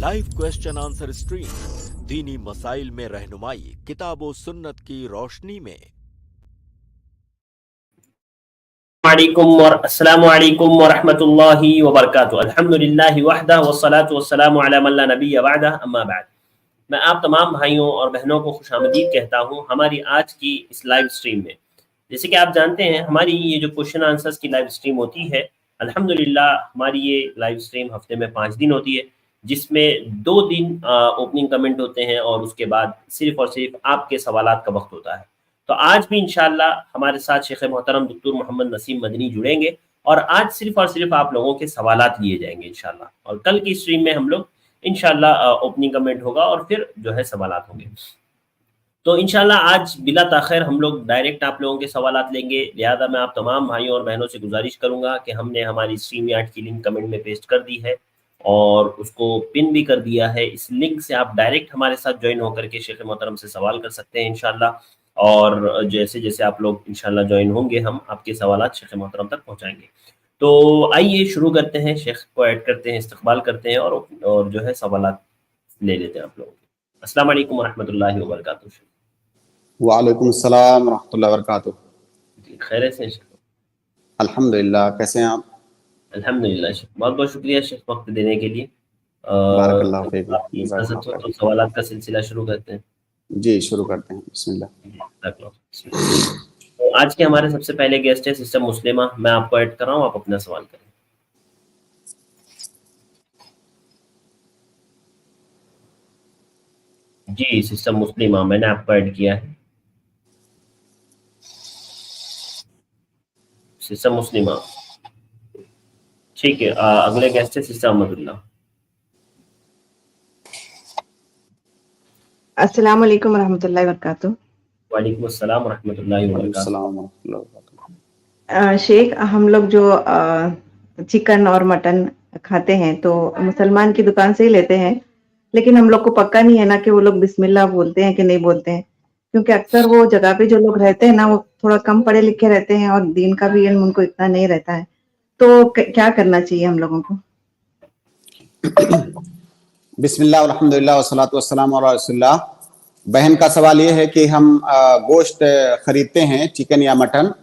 Live question answer stream दीनी मसाइल में रहनुमाई किताब व सुन्नत की रोशनी में। अस्सलामु अलैकुम व रहमतुल्लाहि व बरकातुहू। अल्हम्दुलिल्लाहि वहदा वस्सलातु वस्सलामु अला मन ला नबिय्य बअदा, अम्मा बाद। मैं आप तमाम भाइयों और बहनों को खुशामदीद कहता हूँ हमारी आज की इस लाइव स्ट्रीम में। जैसे कि आप जानते हैं हमारी ये जो क्वेश्चन आंसर्स की लाइव स्ट्रीम होती है, अल्हम्दुलिल्लाह हमारी ये लाइव स्ट्रीम हफ्ते में 5 दिन होती है, जिसमें 2 दिन ओपनिंग कमेंट होते हैं और उसके बाद सिर्फ और सिर्फ आपके सवालात का वक्त होता है। तो आज भी इंशाअल्लाह हमारे साथ शेख मोहतरम डॉक्टर मोहम्मद नसीम मदनी जुड़ेंगे और आज सिर्फ और सिर्फ आप लोगों के सवालात लिए जाएंगे इंशाअल्लाह। और कल की स्ट्रीम में हम लोग इंशाअल्लाह ओपनिंग कमेंट होगा और फिर जो है सवालात होंगे। तो इंशाअल्लाह आज बिला ताख़िर हम लोग डायरेक्ट आप लोगों के सवालात लेंगे। लिहाजा मैं आप तमाम भाइयों और बहनों से गुजारिश करूंगा कि हमने हमारी स्ट्रीम यार्ड की लिंक कमेंट में पेस्ट कर दी है और उसको पिन भी कर दिया है। इस लिंक से आप डायरेक्ट हमारे साथ ज्वाइन होकर के शेख मोहतरम से सवाल कर सकते हैं इंशाअल्लाह। और जैसे जैसे आप लोग इंशाअल्लाह ज्वाइन होंगे हम आपके सवालात शेख मोहतरम तक पहुंचाएंगे। तो आइए शुरू करते हैं, शेख को ऐड करते हैं, इस्तकबाल करते हैं और जो है सवालात ले लेते हैं आप लोगों के। अस्सलाम वालेकुम व रहमतुल्लाहि व बरकातुहू। वालेकुम अस्सलाम रहमतुल्लाहि व बरकातुहू। जी खैरियत से शेख? अल्हम्दुलिल्लाह, कैसे हैं आप? अल्हम्दुलिल्लाह शेख, बहुत बहुत शुक्रिया शेख वक्त देने के लिए। बारकल्लाहु फीक। आपकी इजाज़त हो तो सवालात का सिलसिला शुरू करते हैं। जी शुरू करते हैं, बिस्मिल्लाह। तो आज के हमारे सबसे पहले गेस्ट है सिस्टर मुस्लिमा। मैं आपको ऐड कर रहा हूँ, आप अपना सवाल करें। जी सिस्टर मुस्लिमा, मैंने आपको ऐड किया है। सिस्टर मुस्लिमा, ठीक है। अगले गेस्ट है सिस्टर अहमदुल्लाह। अस्सलाम वालेकुम रहमतुल्लाहि व बरकातुहू। वालेकुम अस्सलाम रहमतुल्लाहि व बरकातुहू। शेख, हम लोग जो चिकन और मटन खाते हैं तो मुसलमान की दुकान से ही लेते हैं, लेकिन हम लोग को पक्का नहीं है ना कि वो लोग बिस्मिल्लाह बोलते हैं कि नहीं बोलते हैं, क्योंकि अक्सर वो जगह पे जो लोग रहते हैं ना वो थोड़ा कम पढ़े लिखे रहते हैं और दीन का भी इल्म उनको इतना नहीं रहता है। तो क्या करना चाहिए हम लोगों को? बिस्मिल्लाह अल्हम्दुलिल्लाह वस्सलातु वस्सलामु अला रसूलिल्लाह। बहन का सवाल ये है कि हम गोश्त खरीदते हैं, चिकन या मटन,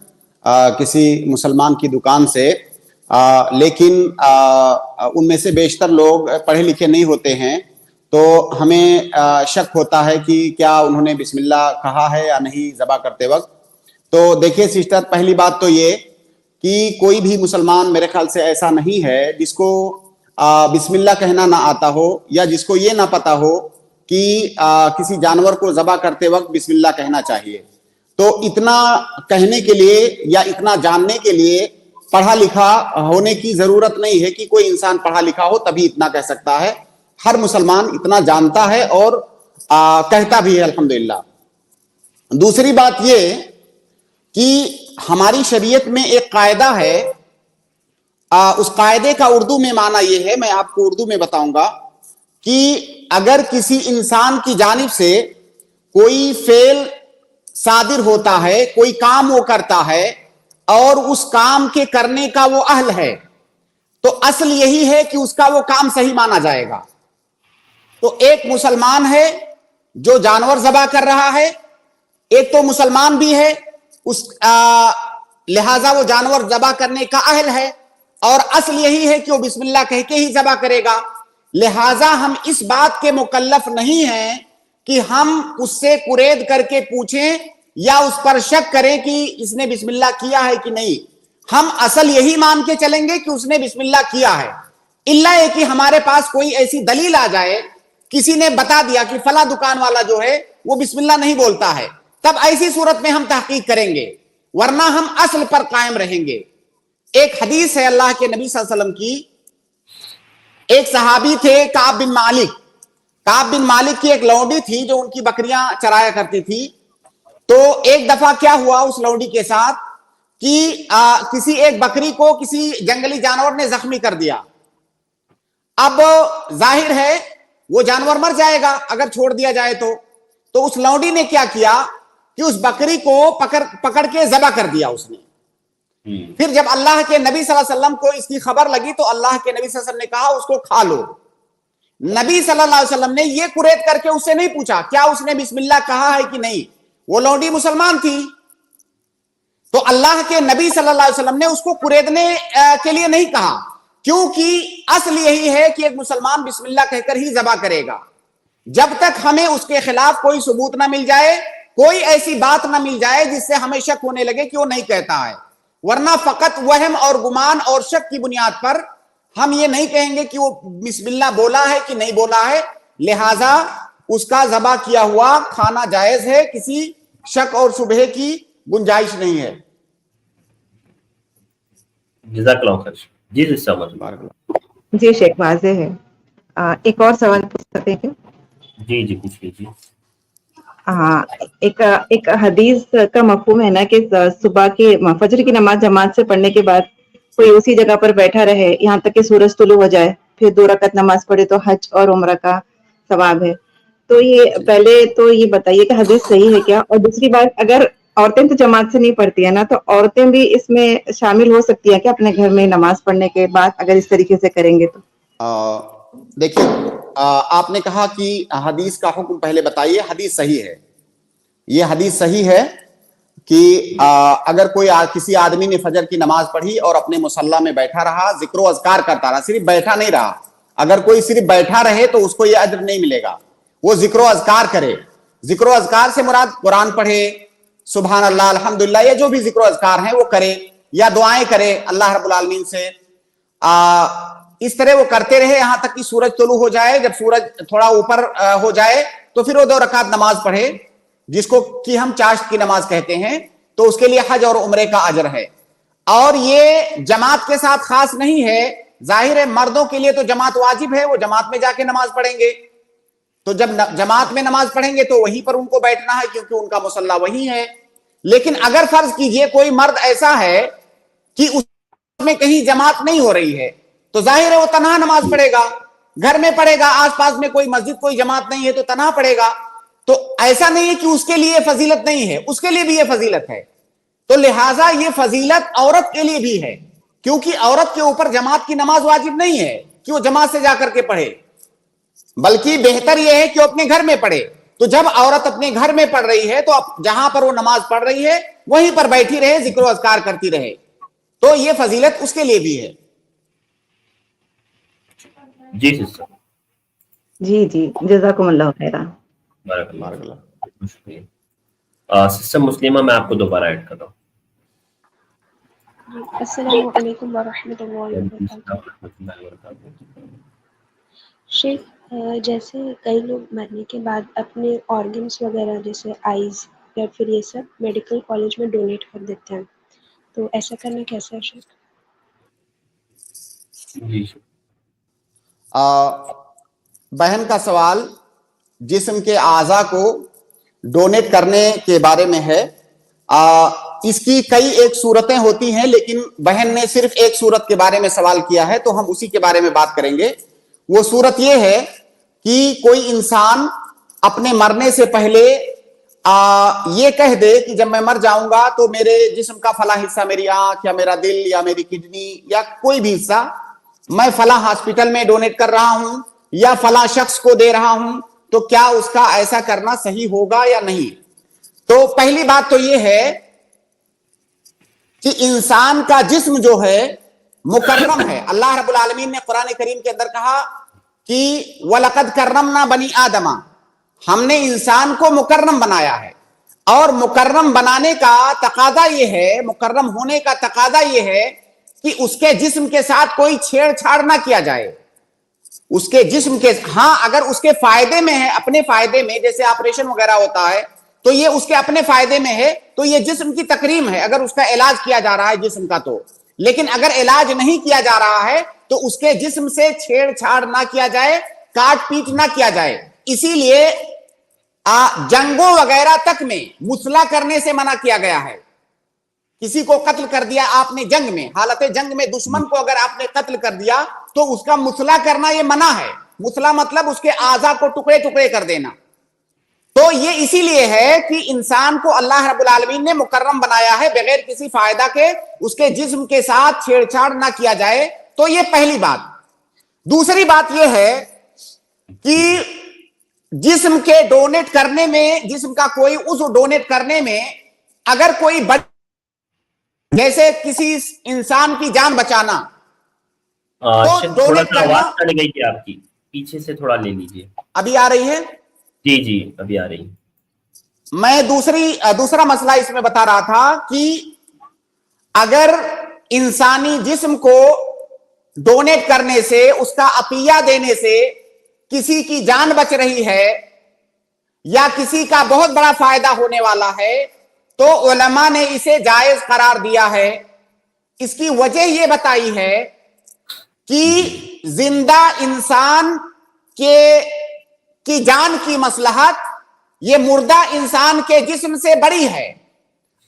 किसी मुसलमान की दुकान से, लेकिन उनमें से बेशतर लोग पढ़े लिखे नहीं होते हैं, तो हमें शक होता है कि क्या उन्होंने बिस्मिल्लाह कहा है या नहीं ज़बा करते वक्त। तो देखिए सिस्टर, पहली बात तो ये कि कोई भी मुसलमान मेरे ख्याल से ऐसा नहीं है जिसको बिस्मिल्लाह कहना ना आता हो या जिसको ये ना पता हो कि किसी जानवर को ज़बा करते वक्त बिस्मिल्लाह कहना चाहिए। तो इतना कहने के लिए या इतना जानने के लिए पढ़ा लिखा होने की जरूरत नहीं है कि कोई इंसान पढ़ा लिखा हो तभी इतना कह सकता है। हर मुसलमान इतना जानता है और कहता भी है अल्हम्दुलिल्लाह। दूसरी बात ये कि हमारी शरीयत में एक कायदा है, उस कायदे का उर्दू में माना ये है, मैं आपको उर्दू में बताऊंगा कि अगर किसी इंसान की जानिब से कोई फेल सादिर होता है, कोई काम वो करता है और उस काम के करने का वो अहल है, तो असल यही है कि उसका वो काम सही माना जाएगा। तो एक मुसलमान है जो जानवर ज़बा कर रहा है, एक तो मुसलमान भी है, उस लिहाजा वो जानवर ज़बा करने का अहल है और असल यही है कि वो बिस्मिल्लाह कह के ही ज़बा करेगा। लिहाजा हम इस बात के मुकल्लफ नहीं हैं कि हम उससे कुरेद करके पूछें या उस पर शक करें कि इसने बिस्मिल्लाह किया है कि नहीं। हम असल यही मान के चलेंगे कि उसने बिस्मिल्लाह किया है, इल्ला है कि हमारे पास कोई ऐसी दलील आ जाए, किसी ने बता दिया कि फला दुकान वाला जो है वो बिस्मिल्लाह नहीं बोलता है, तब ऐसी सूरत में हम तहकीक करेंगे, वरना हम असल पर कायम रहेंगे। एक हदीस है अल्लाह के नबी सल्लल्लाहु अलैहि वसल्लम की, एक सहाबी थे काब बिन मालिक। काब बिन मालिक की एक लौंडी थी जो उनकी बकरियां चराया करती थी। तो एक दफा क्या हुआ उस लौंडी के साथ कि किसी एक बकरी को किसी जंगली जानवर ने जख्मी कर दिया। अब जाहिर है वो जानवर मर जाएगा अगर छोड़ दिया जाए तो उस लौंडी ने क्या किया कि उस बकरी को पकड़ के ज़बह कर दिया उसने। फिर जब अल्लाह के नबी सल्लल्लाहु अलैहि वसल्लम को इसकी खबर लगी तो अल्लाह के नबी सल्लल्लाहु अलैहि वसल्लम ने कहा उसको खा लो। नबी सल्लल्लाहु अलैहि वसल्लम ने ये कुरैद करके उससे नहीं पूछा क्या उसने बिस्मिल्लाह कहा है कि नहीं, वो लौंडी मुसलमान थी। तो अल्लाह के नबी सल्लल्लाहु अलैहि वसल्लम ने उसको कुरेदने के लिए नहीं कहा, क्योंकि असल यही है कि एक मुसलमान बिस्मिल्लाह कहकर ही ज़बा करेगा। जब तक हमें उसके खिलाफ कोई सबूत ना मिल जाए, कोई ऐसी बात ना मिल जाए जिससे हमें शक होने लगे कि वो नहीं कहता है, वरना फकत वहम और गुमान और शक की बुनियाद पर हम ये नहीं कहेंगे कि वो बिस्मिल्लाह बोला है कि नहीं बोला है। लिहाजा उसका ज़बा किया हुआ खाना जायज है, किसी शक और शुबहे की गुंजाइश नहीं है। जज़ाकल्लाहु खैर। जी जी शेख, वाज़ेह है। एक और सवाल पूछ सकते हैं क्या? जी जी पूछ लीजिए। हाँ, एक हदीस का मफहूम है ना कि सुबह की फजर की नमाज जमात से पढ़ने के बाद कोई उसी जगह पर बैठा रहे यहाँ तक कि सूरज तुलू हो जाए, फिर 2 रकात नमाज पढ़े तो हज और उम्रा का सवाब है। तो ये पहले तो ये बताइए कि हदीस सही है क्या? और दूसरी बात, अगर औरतें तो जमात से नहीं पढ़ती है ना, तो औरतें भी इसमें शामिल हो सकती है क्या अपने घर में नमाज पढ़ने के बाद, अगर इस तरीके से करेंगे तो? देखिए, आपने कहा कि हदीस का हुक्म पहले बताइए। हदीस सही है, ये हदीस सही है कि अगर कोई किसी आदमी ने फजर की नमाज पढ़ी और अपने मुसल्ला में बैठा रहा, जिक्र अज़कार करता रहा, सिर्फ बैठा नहीं रहा। अगर कोई सिर्फ बैठा रहे तो उसको ये अज्र नहीं मिलेगा, वो जिक्र अज़कार करे। जिक्र अज़कार से मुराद कुरान पढ़े, सुभान अल्लाह, अल्हम्दुलिल्लाह, ये जो भी जिक्र अज़कार हैं वो करे, या दुआएं करे अल्लाह रब्बुल आलमीन से। इस तरह वो करते रहे यहां तक कि सूरज तुलू हो जाए। जब सूरज थोड़ा ऊपर हो जाए तो फिर वो 2 रकात नमाज पढ़े, जिसको कि हम चाश्त की नमाज कहते हैं, तो उसके लिए हज और उम्रे का अजर है। और ये जमात के साथ खास नहीं है, जाहिर है मर्दों के लिए तो जमात वाजिब है, वो जमात में जाके नमाज पढ़ेंगे। तो जब जमात में नमाज पढ़ेंगे तो वहीं पर उनको बैठना है, क्योंकि उनका मुसल्ला वही है। लेकिन अगर फर्ज कीजिए कोई मर्द ऐसा है कि उसमें कहीं जमात नहीं हो रही है, तो जाहिर है वो तन्हा नमाज पढ़ेगा, घर में पढ़ेगा, आसपास में कोई मस्जिद कोई जमात नहीं है तो तन्हा पढ़ेगा। तो ऐसा नहीं है कि उसके लिए फजीलत नहीं है, उसके लिए भी ये फजीलत है। तो लिहाजा ये फजीलत औरत के लिए भी है, क्योंकि औरत के ऊपर जमात की नमाज वाजिब नहीं है कि वो जमात से जाकर के पढ़े, बल्कि बेहतर यह है कि वो अपने घर में पढ़े। तो जब औरत अपने घर में पढ़ रही है तो जहां पर वो नमाज पढ़ रही है वहीं पर बैठी रहे, जिक्र अज़कार करती रहे, तो ये फजीलत उसके लिए भी है। जी सिस्टर। जी जी, जज़ाकुमुल्लाह खैरा। सिस्टर मुस्लिमा, मैं आपको दोबारा ऐड कर रहा हूँ। अस्सलामु अलैकुम वरहमतुल्लाहि वबरकातुहू। शेख, जैसे कई लोग मरने के बाद अपने ऑर्गन्स वगैरह जैसे आईज या फिर ये सब मेडिकल कॉलेज में डोनेट कर देते हैं, तो ऐसा करना कैसा है शेख? जी बहन का सवाल जिस्म के आज़ा को डोनेट करने के बारे में है। इसकी कई एक सूरतें होती हैं, लेकिन बहन ने सिर्फ एक सूरत के बारे में सवाल किया है, तो हम उसी के बारे में बात करेंगे। वो सूरत ये है कि कोई इंसान अपने मरने से पहले ये कह दे कि जब मैं मर जाऊंगा तो मेरे जिस्म का फला हिस्सा, मेरी आंख या मेरा दिल या मेरी किडनी या कोई भी हिस्सा मैं फला हॉस्पिटल में डोनेट कर रहा हूं या फला शख्स को दे रहा हूं, तो क्या उसका ऐसा करना सही होगा या नहीं? तो पहली बात तो यह है कि इंसान का जिस्म जो है मुकर्रम है। अल्लाह रब्बुल आलमीन ने कुरान करीम के अंदर कहा कि वलकद कररमना बनी आदमा, हमने इंसान को मुकर्रम बनाया है। और मुकर्रम बनाने का तकादा यह है, मुकर्रम होने का तकादा यह है कि उसके जिस्म के साथ कोई छेड़छाड़ ना किया जाए। उसके जिस्म के, हाँ, अगर उसके फायदे में है, अपने फायदे में, जैसे ऑपरेशन वगैरह होता है तो ये उसके अपने फायदे में है, तो ये जिस्म की तकरीम है अगर उसका इलाज किया जा रहा है जिस्म का तो। लेकिन अगर इलाज नहीं किया जा रहा है तो उसके जिस्म से छेड़छाड़ ना किया जाए, काट पीट ना किया जाए। इसीलिए जंगों वगैरह तक में मुसला करने से मना किया गया है। किसी को कत्ल कर दिया आपने जंग में, हालत जंग में दुश्मन को अगर आपने कत्ल कर दिया तो उसका मुसला करना यह मना है। मुसला मतलब उसके आज़ा को टुकड़े टुकड़े कर देना। तो ये इसीलिए है कि इंसान को अल्लाह रब्बुल आलमीन ने मुकर्रम बनाया है, बगैर किसी फायदा के उसके जिस्म के साथ छेड़छाड़ ना किया जाए। तो ये पहली बात। दूसरी बात यह है کہ जिस्म के डोनेट करने में, जिस्म का कोई उस डोनेट करने में अगर कोई जैसे किसी इंसान की जान बचाना, तो थोड़ा डोनेट सा करना। आवाज कट गई थी आपकी, पीछे से थोड़ा ले लीजिए। अभी आ रही है? जी जी अभी आ रही है। मैं दूसरा मसला इसमें बता रहा था कि अगर इंसानी जिस्म को डोनेट करने से, उसका अतिया देने से किसी की जान बच रही है या किसी का बहुत बड़ा फायदा होने वाला है, तो उलमा ने इसे जायज करार दिया है। इसकी वजह यह बताई है कि जिंदा इंसान की जान की मसलहत ये मुर्दा इंसान के जिस्म से बड़ी है,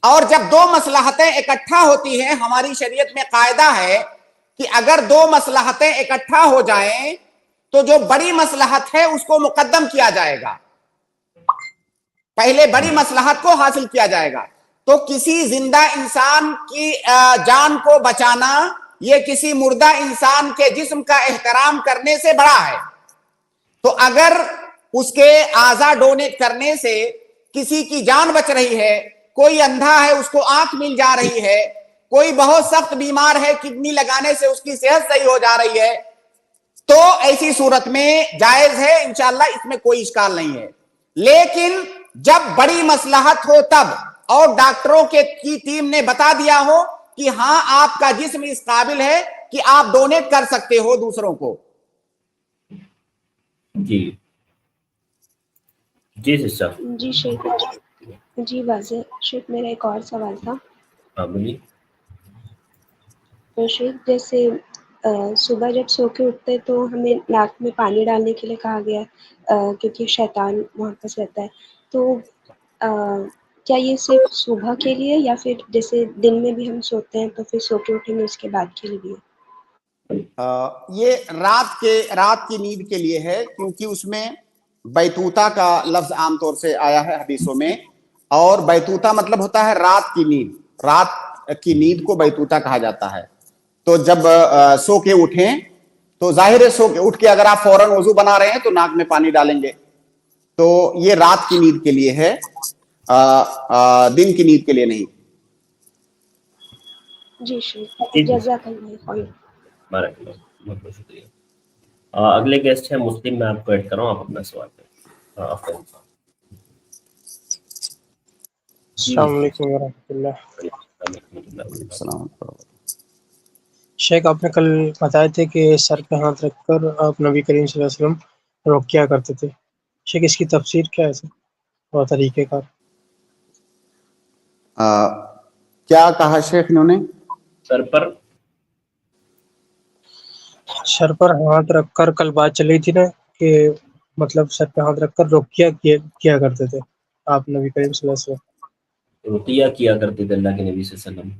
और जब दो मसलहतें इकट्ठा होती हैं, हमारी शरीयत में कायदा है कि अगर दो मसलहतें इकट्ठा हो जाएं तो जो बड़ी मसलहत है उसको मुकद्दम किया जाएगा, पहले बड़ी मसलहत को हासिल किया जाएगा। तो किसी जिंदा इंसान की जान को बचाना ये किसी मुर्दा इंसान के जिस्म का एहतराम करने से बड़ा है। तो अगर उसके आज़ा डोनेट करने से किसी की जान बच रही है, कोई अंधा है उसको आंख मिल जा रही है, कोई बहुत सख्त बीमार है किडनी लगाने से उसकी सेहत सही हो जा रही है, तो ऐसी सूरत में जायज है, इंशाअल्लाह इसमें कोई इश्काल नहीं है। लेकिन जब बड़ी मसलहत हो तब, और डॉक्टरों की टीम ने बता दिया हो कि हां आपका जिस्म इस काबिल है कि आप डोनेट कर सकते हो दूसरों को। जी जी सिस्टर। जी शेख, जी वाज़ेह। शेख मेरा एक और सवाल था। हाँ बोलिए। तो शेख जैसे सुबह जब सो के उठते तो हमें नाक में पानी डालने के लिए कहा गया है, क्योंकि शैतान वहाँ पास रहता है। तो क्या ये सिर्फ सुबह के लिए या फिर जैसे दिन में भी हम सोते हैं तो फिर सो के उठेंगे उसके बाद के लिए भी है? ये रात की नींद के लिए है, क्योंकि उसमें बैतूता का लफ्ज आमतौर से आया है हदीसों में, और बैतूता मतलब होता है रात की नींद। रात की नींद को बैतूता कहा जाता है। तो जब सो के उठें तो जाहिर है सो के उठ के अगर आप फौरन वजू बना रहे हैं तो नाक में पानी डालेंगे, तो ये रात की नींद के लिए है, दिन की नींद के लिए नहीं। जी शेख, जज़ाकल्लाह खैर। बहुत बहुत शुक्रिया। अगले गेस्ट है मुस्लिम, मैं आपको ऐड कर रहा हूँ, आप अपना सवाल करें। अस्सलाम वालेकुम वरहमतुल्लाह। शेख आपने कल बताए थे कि सर पे हाथ रखकर आप नबी करीम सल्लल्लाहु अलैहि वसल्लम रुक़या करते थे। शेख इसकी तफसीर क्या है सर और तरीक़ेकार? क्या कहा शेख इन्होंने? सर पर हाथ रखकर कल बात चली थी ना कि मतलब सर पे हाथ रखकर रुक़या किया करते थे आप नबी करीम सल्लल्लाहु अलैहि वसल्लम। रुक़या किया करते थे अल्लाह के नबी सल्लल्लाहु अलैहि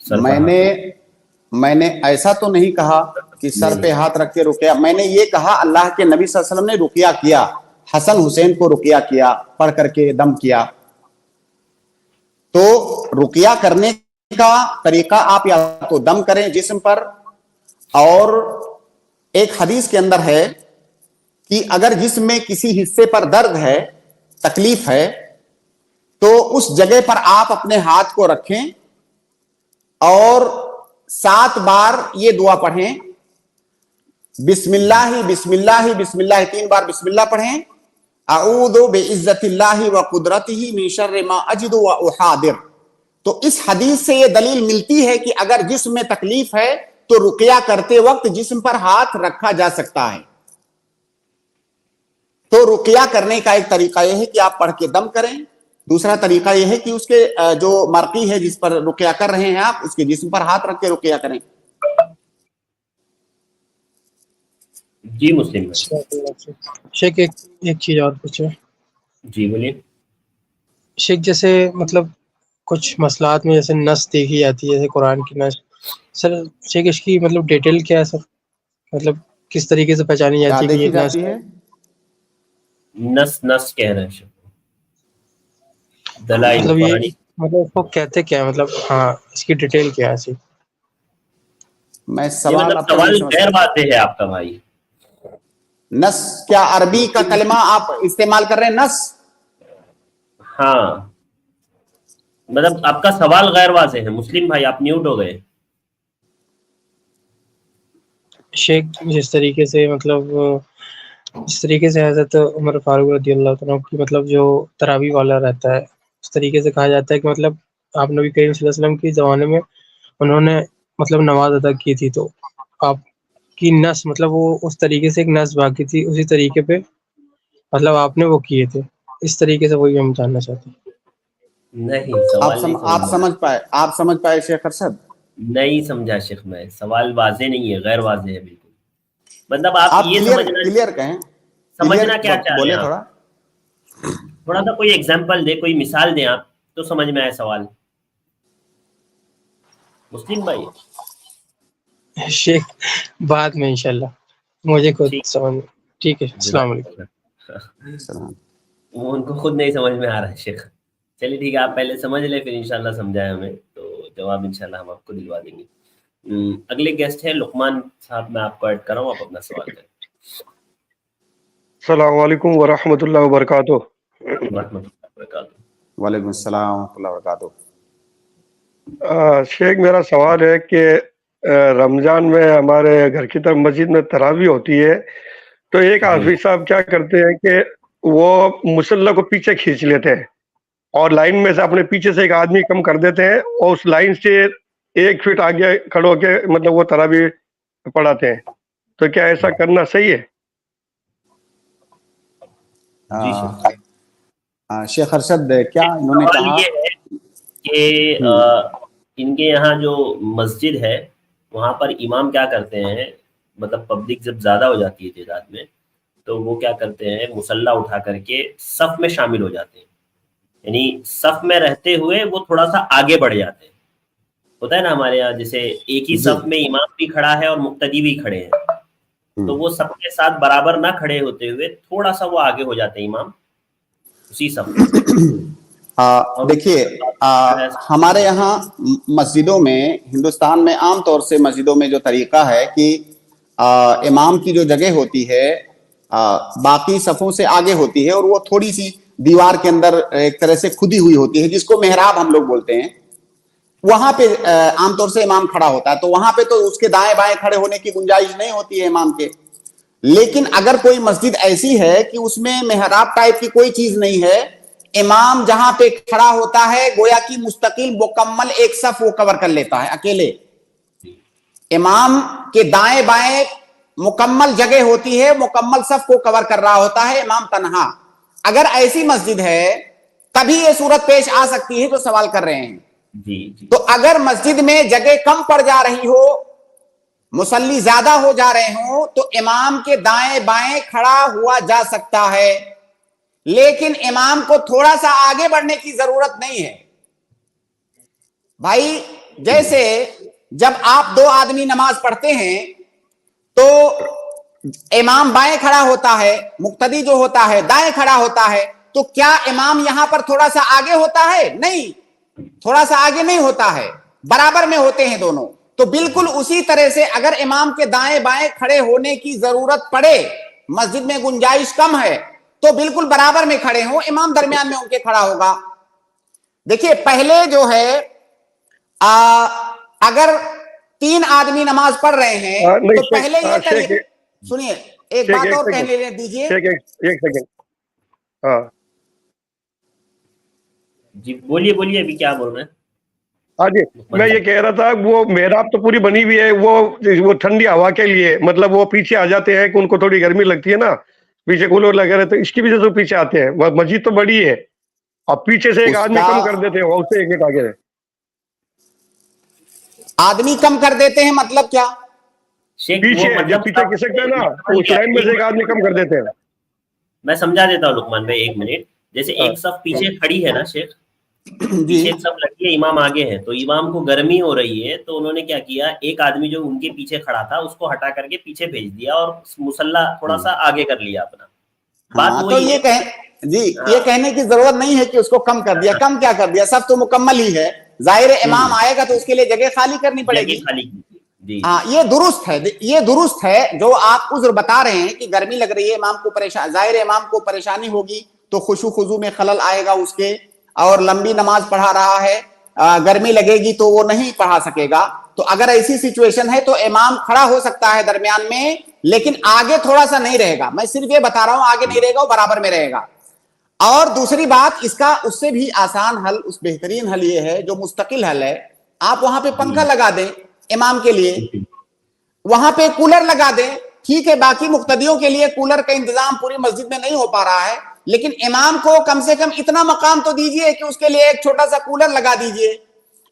वसल्लम। मैंने ऐसा तो नहीं कहा कि सर पे हाथ रख के रुक़या। मैंने ये कहा अल्लाह के नबी सल्लल्लाहु अलैहि वसल्लम ने रुक़या किया, हसन हुसैन को रुक़या किया, पढ़ करके दम किया। तो रुक़या करने का तरीका आप या तो दम करें जिस्म पर, और एक हदीस के अंदर है कि अगर जिस्म में किसी हिस्से पर दर्द है, तकलीफ है, तो उस जगह पर आप अपने हाथ को रखें और 7 बार ये दुआ पढ़ें, बिस्मिल्लाहि बिस्मिल्लाहि बिस्मिल्लाहि, 3 बार बिस्मिल्लाह पढ़ें, अऊज़ु बिइज़्ज़तिल्लाहि व कुदरतिही मिन शर्रि मा अजिदु व उहादिर। तो इस हदीस से ये दलील मिलती है कि अगर जिस्म में तकलीफ है तो रुक़या करते वक्त जिस्म पर हाथ रखा जा सकता है। तो रुक़या करने का एक तरीका यह है कि आप पढ़ के दम करें, दूसरा तरीका यह है कि उसके जो मरक़ी है जिस पर रुक़या कर रहे हैं आप, उसके जिस्म पर हाथ रख के रुक़या करें। जी मुस्लिम। शेख एक चीज और पूछे। जी बोलिए। शेख जैसे मतलब कुछ मसलात में जैसे नस देखी जाती है, जैसे कुरान की नस, सर शेख इसकी मतलब डिटेल क्या है सर? मतलब किस तरीके से पहचानी जाती है कि ये नस है? नस कह रहे हैं दलाइल मतलब ये कुरानी, मतलब इसको कहते क्या है, मतलब हाँ इसकी डिटेल क्या है सर? मैं सवाल सवाल गैर वाज़ेह है आपका भाई। नस क्या अरबी का कलमा आप इस्तेमाल कर रहे हैं, नस? हाँ, मतलब आपका सवाल गैर वाज़ेह है मुस्लिम भाई, आप म्यूट हो गए। शेख जिस तरीके से मतलब जिस तरीके से हज़रत उमर फारूक रज़ी अल्लाह तआला की मतलब जो तरावी वाला रहता है, उस तरीके से कहा जाता है कि मतलब आप नबी करीम सल्लल्लाहु अलैहि वसल्लम के ज़माने में उन्होंने मतलब नमाज अदा की थी, तो आपकी नस मतलब वो उस तरीके से एक नस बाकी थी, उसी तरीके पे मतलब आपने वो किए थे, इस तरीके से वही हम जानना चाहते हैं। नहीं, सवाल नहीं आप समझ पाए शेख अरशद? नहीं समझा शेख, मैं सवाल वाज़ेह नहीं है, गैर वाज़ेह है बिल्कुल। मतलब आप ये क्लियर कहें, समझना क्या चाह रहे बोले हैं आप? थोड़ा सा कोई एग्जांपल दे, कोई मिसाल दें आप, तो समझ में आए सवाल मुस्लिम भाई। शेख बाद में इंशाल्लाह, मुझे खुद समझ, ठीक है, अस्सलाम वालेकुम। वो उनको खुद नहीं समझ में आ रहा है शेख। चलिए ठीक है, आप पहले समझ ले, फिर इंशाल्लाह समझाए हमें, तो जवाब इंशाल्लाह हम आपको दिलवा देंगे। अगले गेस्ट है लुकमान साहब, मैं आपको ऐड कर रहा हूँ, आप अपना सवाल करें। अस्सलाम वालेकुम व रहमतुल्लाहि व बरकातुहू। वालेकुम अस्सलाम व रहमतुल्लाहि व बरकातुहू। शेख मेरा सवाल है कि रमज़ान में हमारे घर की तरफ मस्जिद में तरावी होती है, तो एक हाफिज साहब क्या करते हैं कि वो मुसल्ला को पीछे खींच लेते हैं और लाइन में से अपने पीछे से एक आदमी कम कर देते हैं और उस लाइन से 1 फीट आगे खड़े होके मतलब वो तरावी पढ़ाते हैं, तो क्या ऐसा करना सही है? शेख अरशद, क्या इन्होंने कहा कि इनके यहाँ जो मस्जिद है वहाँ पर इमाम क्या करते हैं, मतलब पब्लिक जब ज़्यादा हो जाती है तादाद में, तो वो क्या करते हैं, मुसल्ला उठा करके सफ़ में शामिल हो जाते हैं, यानी सफ़ में रहते हुए वो थोड़ा सा आगे बढ़ जाते हैं। होता है ना हमारे यहाँ, जैसे एक ही सफ़ में इमाम भी खड़ा है और मुक्तदी भी खड़े हैं, तो वो सबके साथ बराबर ना खड़े होते हुए थोड़ा सा वो आगे हो जाते हैं इमाम उसी सफ़ में। देखिए, हमारे यहाँ मस्जिदों में, हिंदुस्तान में आम तौर से मस्जिदों में जो तरीका है कि इमाम की जो जगह होती है बाकी सफ़ों से आगे होती है और वो थोड़ी सी दीवार के अंदर एक तरह से खुदी हुई होती है, जिसको मेहराब हम लोग बोलते हैं। वहां पे आमतौर से इमाम खड़ा होता है, तो वहां पे तो उसके दाएं बाएं खड़े होने की गुंजाइश नहीं होती है इमाम के। लेकिन अगर कोई मस्जिद ऐसी है कि उसमें मेहराब टाइप की कोई चीज नहीं है, इमाम जहां पे खड़ा होता है गोया कि मुस्तकिल मुकम्मल एक सफ वो कवर कर लेता है अकेले, इमाम के दाएं बाएं मुकम्मल जगह होती है, मुकम्मल सफ को कवर कर रहा होता है इमाम तन्हा। अगर ऐसी मस्जिद है तभी ये सूरत पेश आ सकती है जो सवाल कर रहे हैं। जी। तो अगर मस्जिद में जगह कम पड़ जा रही हो, मुसल्ली ज्यादा हो जा रहे हो, तो इमाम के दाएं बाएं खड़ा हुआ जा सकता है, लेकिन इमाम को थोड़ा सा आगे बढ़ने की जरूरत नहीं है। भाई जैसे जब आप 2 आदमी नमाज पढ़ते हैं तो इमाम बाएं खड़ा होता है, मुक्तदी जो होता है दाएं खड़ा होता है, तो क्या इमाम यहां पर थोड़ा सा आगे होता है? नहीं, थोड़ा सा आगे नहीं होता है, बराबर में होते हैं दोनों। तो बिल्कुल उसी तरह से अगर इमाम के दाएं बाएं खड़े होने की जरूरत पड़े, मस्जिद में गुंजाइश कम है, तो बिल्कुल बराबर में खड़े हो, इमाम दरमियान में उनके खड़ा होगा। देखिए पहले जो है अगर 3 आदमी नमाज पढ़ रहे हैं तो पहले ये तरीका, सुनिए एक बात और कहने दीजिए। एक सेकंड। हाँ जी, बोलिए अभी क्या बोल रहे हैं? हाँ जी, मैं ये कह रहा था वो मेहराब तो पूरी बनी हुई है, वो ठंडी हवा के लिए, मतलब वो पीछे आ जाते हैं कि उनको थोड़ी गर्मी लगती है ना, पीछे कूलर लगे रहते, इसकी वजह से पीछे आते हैं। मस्जिद तो बड़ी है, अब पीछे से एक आदमी कम कर देते हैं, उससे एक मिनट आगे आदमी कम कर देते हैं, मतलब क्या? पीछे जब पीछे खिसकते हैं ना, उस लाइन में से एक आदमी कम कर देते हैं। मैं समझा देता हूँ लुकमान भाई, 1 मिनट। जैसे एक सफ पीछे खड़ी है ना शेख, पीछे एक सफ लगी है, इमाम आगे है, तो इमाम को गर्मी हो रही है, तो उन्होंने क्या किया, एक आदमी जो उनके पीछे खड़ा था उसको हटा करके पीछे भेज दिया और मुसल्ला थोड़ा सा आगे कर लिया अपना। बात तो ये ये कहने की जरूरत नहीं है कि उसको कम कर दिया। कम क्या कर दिया, सब तो मुकम्मल ही है। जाहिर है इमाम आएगा तो उसके लिए जगह खाली करनी पड़ेगी। جی हाँ, ये दुरुस्त है जो आप उज़्र बता रहे हैं कि गर्मी लग रही है, इमाम को परेशान, जाहिर है इमाम को परेशानी होगी तो खुशू खुजू में खलल आएगा उसके, और लंबी नमाज पढ़ा रहा है, गर्मी लगेगी तो वो नहीं पढ़ा सकेगा। तो अगर ऐसी सिचुएशन है तो इमाम खड़ा हो सकता है दरमियान में, लेकिन आगे थोड़ा सा नहीं रहेगा। मैं सिर्फ ये बता रहा हूं, आगे नहीं रहेगा, वो बराबर में रहेगा। और दूसरी बात, इसका उससे भी आसान हल, उस बेहतरीन हल ये है जो मुस्तकिल हल है, आप वहां पे पंखा लगा दें इमाम के लिए, वहां पे कूलर लगा दें। ठीक है, बाकी मुक्तदियों के लिए कूलर का इंतजाम पूरी मस्जिद में नहीं हो पा रहा है, लेकिन इमाम को कम से कम इतना मकाम तो दीजिए कि उसके लिए एक छोटा सा कूलर लगा दीजिए।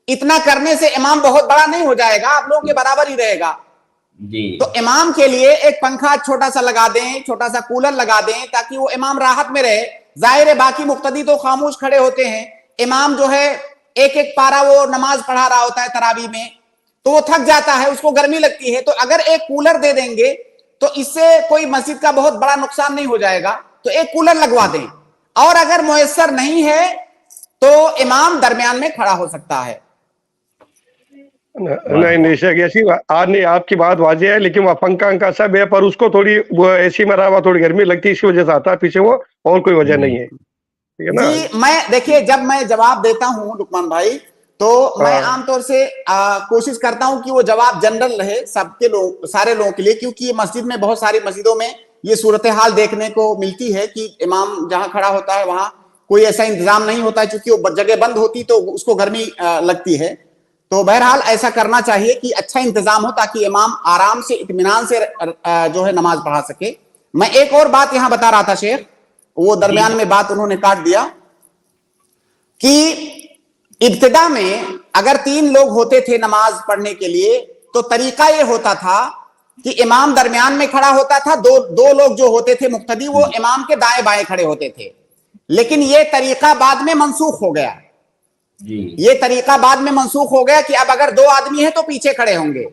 इतना करने से इमाम बहुत बड़ा नहीं हो जाएगा, आप लोगों के बराबर ही रहेगा जी। तो इमाम के लिए एक पंखा छोटा सा लगा दें, छोटा सा कूलर लगा दें, ताकि वो इमाम राहत में रहे। जाहिर है बाकी मुक्तदी तो खामोश खड़े होते हैं, इमाम जो है एक एक पारा वो नमाज पढ़ा रहा होता है तरावी में, तो वो थक जाता है, उसको गर्मी लगती है। तो अगर एक कूलर दे देंगे तो इससे कोई मस्जिद का बहुत बड़ा नुकसान नहीं हो जाएगा, तो एक कूलर लगवा दें। और अगर मुयस्सर नहीं है तो इमाम दरमियान में खड़ा हो सकता है। नहीं शेख, ऐसी आज नहीं, आपकी बात वाजिब है, लेकिन वह पंखा का सब है, पर उसको थोड़ी वो एसी में रहा हुआ थोड़ी गर्मी लगती है, इसकी वजह से आता है पीछे वो, और कोई वजह नहीं है, ठीक है ना जी। मैं देखिए, जब मैं जवाब देता हूं लुकमान भाई, तो मैं आमतौर से कोशिश करता हूं कि वो जवाब जनरल रहे सबके लोग, सारे लोगों के लिए, क्योंकि ये मस्जिद में, बहुत सारी मस्जिदों में ये सूरत हाल देखने को मिलती है कि इमाम जहां खड़ा होता है वहां कोई ऐसा इंतजाम नहीं होता है, क्योंकि वो जगह बंद होती तो उसको गर्मी लगती है। तो बहरहाल ऐसा करना चाहिए कि अच्छा इंतजाम हो, ताकि इमाम आराम से, इत्मीनान से जो है नमाज पढ़ा सके। मैं एक और बात यहां बता रहा था शेख, वो दरमियान में बात उन्होंने काट दिया, कि इब्तिदा में अगर 3 लोग होते थे नमाज पढ़ने के लिए, तो तरीका ये होता था कि इमाम दरमियान में खड़ा होता था, दो लोग जो होते थे मुक्तदी, वो इमाम के दाएं बाएं खड़े होते थे। लेकिन ये तरीका बाद में मनसूख हो गया जी। ये तरीका बाद में मनसूख हो गया कि अब अगर 2 आदमी हैं तो पीछे खड़े होंगे।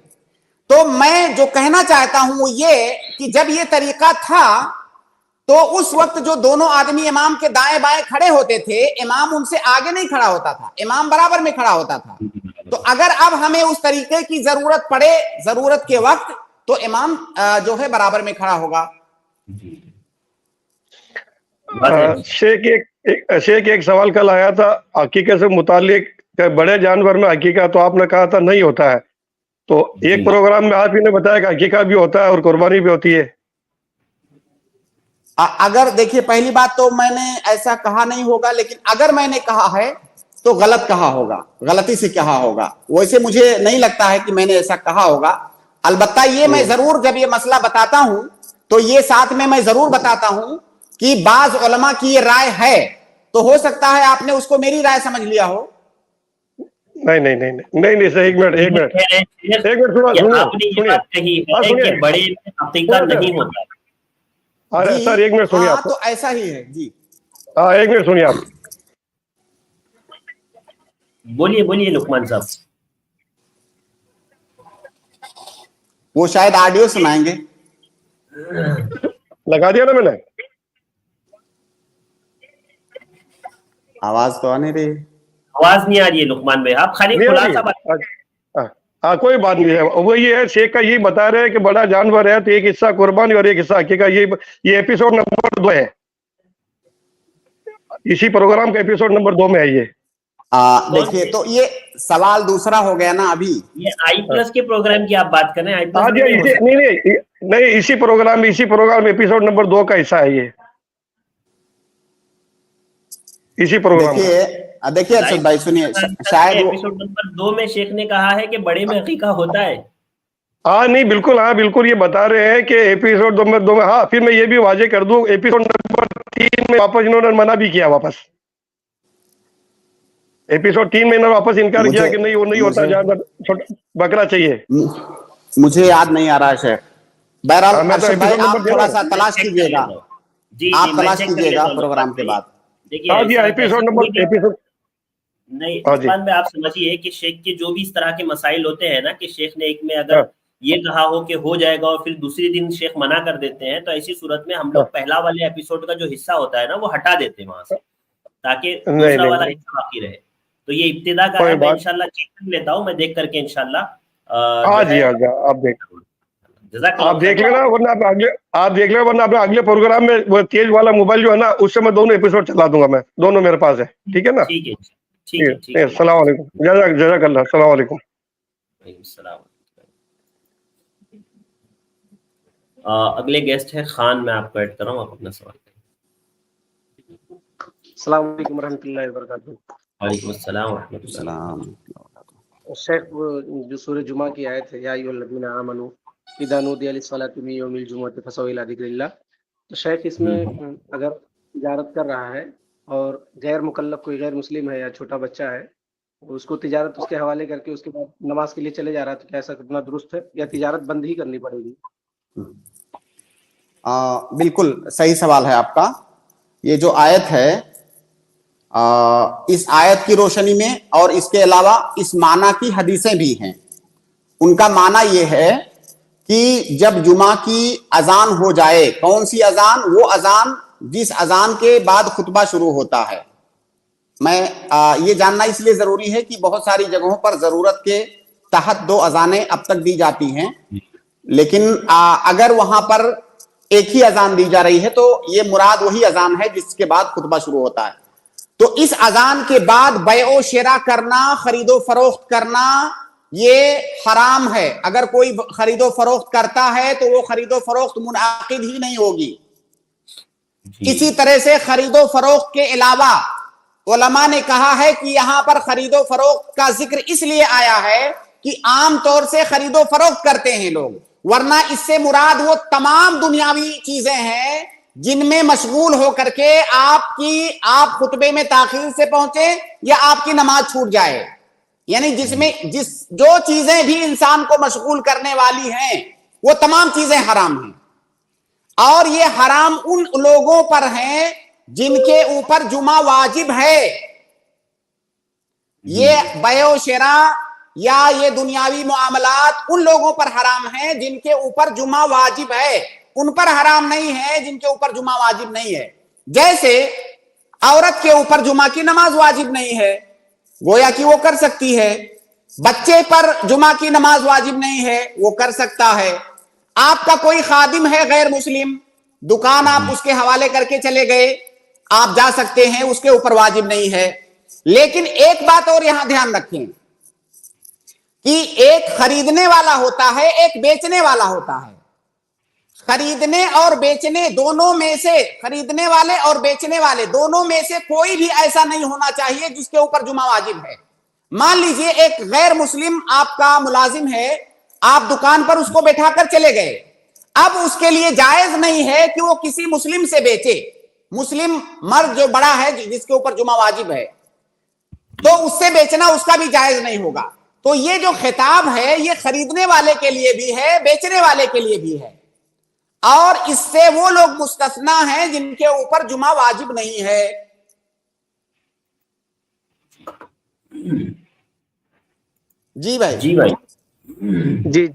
तो मैं जो कहना चाहता हूं वो ये कि जब ये तरीका था तो उस वक्त जो दोनों आदमी इमाम के दाएं बाएं खड़े होते थे, इमाम उनसे आगे नहीं खड़ा होता था, इमाम बराबर में खड़ा होता था। तो अगर अब हमें उस तरीके की जरूरत पड़े, जरूरत के वक्त, तो इमाम जो है बराबर में खड़ा होगा। शेख एक सवाल कल आया था हकीकत से मुतालिक, बड़े जानवर में हकीकत, तो आपने कहा था नहीं होता है, तो एक प्रोग्राम में आप ही ने बताया कि हकीकत भी होता है और कुर्बानी भी होती है। अगर देखिए, पहली बात तो मैंने ऐसा कहा नहीं होगा, लेकिन अगर मैंने कहा है तो गलत कहा होगा, गलती से कहा होगा। वैसे मुझे नहीं लगता है कि मैंने ऐसा कहा होगा। अलबत्ता ये मैं जरूर, जब ये मसला बताता हूं तो ये साथ में मैं जरूर बताता हूं कि बाज उलमा की ये राय है, तो हो सकता है आपने उसको मेरी राय समझ लिया हो। नहीं नहीं नहीं नहीं नहीं नहीं सर, एक मिनट सुनिए, बड़े हकीकत नहीं होता। अरे सर एक मिनट सुनिए, आप तो ऐसा ही है जी। हाँ एक मिनट सुनिए, आप बोलिए लुकमान साहब। वो शायद ऑडियो सुनाएंगे। लगा दिया ना मैंने, आवाज तो आ नहीं रही, आवाज नहीं आ रही है लुकमान भाई, आप खाली खुलासा बात। कोई बात नहीं है, वो ये है, शेख का यही बता रहे हैं कि बड़ा जानवर है तो एक हिस्सा कुर्बानी और एक हिस्सा हकीकत। ये एपिसोड नंबर 2 है, इसी प्रोग्राम का एपिसोड नंबर 2 में है ये। देखिए, तो ये सवाल दूसरा हो गया ना। अभी ये I+ के प्रोग्राम की आप बात कर रहे हैं? नहीं, इसी प्रोग्राम एपिसोड नंबर 2 का हिस्सा है ये, इसी प्रोग्राम। देखिए अरशद भाई सुनिए, शायद एपिसोड नंबर 2 में शेख ने कहा है कि बड़े में हकीका होता है। नहीं बिल्कुल ये बता रहे हैं कि एपिसोड नंबर 2 में। हाँ, फिर मैं ये भी वाजे कर दूं, एपिसोड नंबर 3 में वापस इन्होंने मना भी किया, वापस एपिसोड 3 में इन्होंने वापस इनकार किया कि नहीं, वो नहीं होता, जानवर बकरा चाहिए। मुझे याद नहीं आ रहा है शेख। बहरहाल अरशद भाई आप थोड़ा सा तलाश कीजिएगा, आप तलाश कीजिएगा प्रोग्राम के बाद। देखिए एपिसोड नंबर नहीं, इस बात में आप समझिए कि शेख के जो भी इस तरह के मसाइल होते हैं ना, कि शेख ने एक में अगर ये कहा हो कि हो जाएगा और फिर दूसरे दिन शेख मना कर देते हैं, तो ऐसी सूरत में हम लोग पहला वाले एपिसोड का जो हिस्सा होता है ना, वो हटा देते हैं वहां से, ताकि दूसरा वाला हिस्सा बाकी रहे। तो ये इब्तिदा का है, मैं इंशाल्लाह चेक कर लेता हूँ, मैं देख करके इंशाल्लाह हाँ जी हाँ जी, आप देख जज़ाकल्लाह लेना, वरना आप देख लेना, वरना अपने अगले प्रोग्राम में वो तेज वाला मोबाइल जो है ना, उससे मैं दोनों एपिसोड चला दूंगा, मैं दोनों मेरे पास है, ठीक है ना? ठीक है, ठीक है, ठीक है। अस्सलाम वालेकुम, जज़ाकल्लाह, अस्सलाम वालेकुम। अगले गेस्ट है खान, मैं आपको ऐड कर रहा हूँ, आप अपना सवाल करें। अस्सलाम वालेकुम रहमतुल्लाहि व बरकातहू। वालेकुम अस्सलाम व रहमतुल्लाह। शेख, वो जो सूरह जुमा की आयत है, या अय्युहल्लज़ीना आमनू इज़ा नूदिया लिस्सलाति मिन यौमिल जुमुअति फसअू इला ज़िक्रिल्लाह, तो शेख इसमें अगर तिजारत कर रहा है और गैर मुकल्लफ कोई गैर मुस्लिम है या छोटा बच्चा है, उसको तिजारत उसके हवाले करके उसके बाद नमाज के लिए चले जा रहा है, तो क्या ऐसा करना दुरुस्त है या तिजारत बंद ही करनी पड़ेगी? बिल्कुल सही सवाल है आपका। ये जो आयत है, इस आयत की रोशनी में और इसके अलावा इस माना की हदीसें भी हैं। उनका माना ये है कि जब जुमा की अजान हो जाए, कौन सी अजान? वो अजान जिस अजान के बाद खुतबा शुरू होता है। मैं ये जानना इसलिए जरूरी है कि बहुत सारी जगहों पर जरूरत के तहत 2 अजानें अब तक दी जाती हैं, लेकिन अगर वहां पर एक ही अजान दी जा रही है तो ये मुराद वही अजान है जिसके बाद खुतबा शुरू होता है। तो इस अजान के बाद बैओ शेरा करना, खरीदो फरोख्त करना, ये हराम है। अगर कोई खरीदो फरोख्त करता है तो वो खरीदो फरोख्त मुनाकिद ही नहीं होगी। इसी तरह से खरीदो फरोख्त के अलावा उलमा ने कहा है कि यहां पर खरीदो फरोख्त का जिक्र इसलिए आया है कि आम तौर से खरीदो फरोख्त करते हैं लोग, वरना इससे मुराद वो तमाम दुनियावी चीजें हैं जिनमें मशगूल होकर के आप खुतबे में ताखीर से पहुंचे या आपकी नमाज छूट जाए। यानी जो चीजें भी इंसान को मशगूल करने वाली हैं वो तमाम चीजें हराम हैं, और ये हराम उन लोगों पर हैं जिनके ऊपर जुमा वाजिब है। ये बैओ शेरा या ये दुनियावी मामलात उन लोगों पर हराम हैं जिनके ऊपर जुमा वाजिब है, उन पर हराम नहीं है जिनके ऊपर जुमा वाजिब नहीं है। जैसे औरत के ऊपर जुमा की नमाज वाजिब नहीं है, गोया कि वो कर सकती है। बच्चे पर जुमा की नमाज वाजिब नहीं है, वो कर सकता है। आपका कोई खादिम है गैर मुस्लिम, दुकान आप उसके हवाले करके चले गए, आप जा सकते हैं, उसके ऊपर वाजिब नहीं है। लेकिन एक बात और यहां ध्यान रखें कि एक खरीदने वाला होता है, एक बेचने वाला होता है। खरीदने और बेचने दोनों में से, खरीदने वाले और बेचने वाले दोनों में से कोई भी ऐसा नहीं होना चाहिए जिसके ऊपर जुमा वाजिब है। मान लीजिए एक गैर मुस्लिम आपका मुलाजिम है, आप दुकान पर उसको बैठा कर चले गए, अब उसके लिए जायज नहीं है कि वो किसी मुस्लिम से बेचे। मुस्लिम मर्द जो बड़ा है जिसके ऊपर जुमा वाजिब है, तो उससे बेचना उसका भी जायज नहीं होगा। तो ये जो खिताब है ये खरीदने वाले के लिए भी है, बेचने वाले के लिए भी है, और इससे वो लोग मुस्तस्ना हैं जिनके ऊपर जुमा वाजिब नहीं है। जी भाई। जी।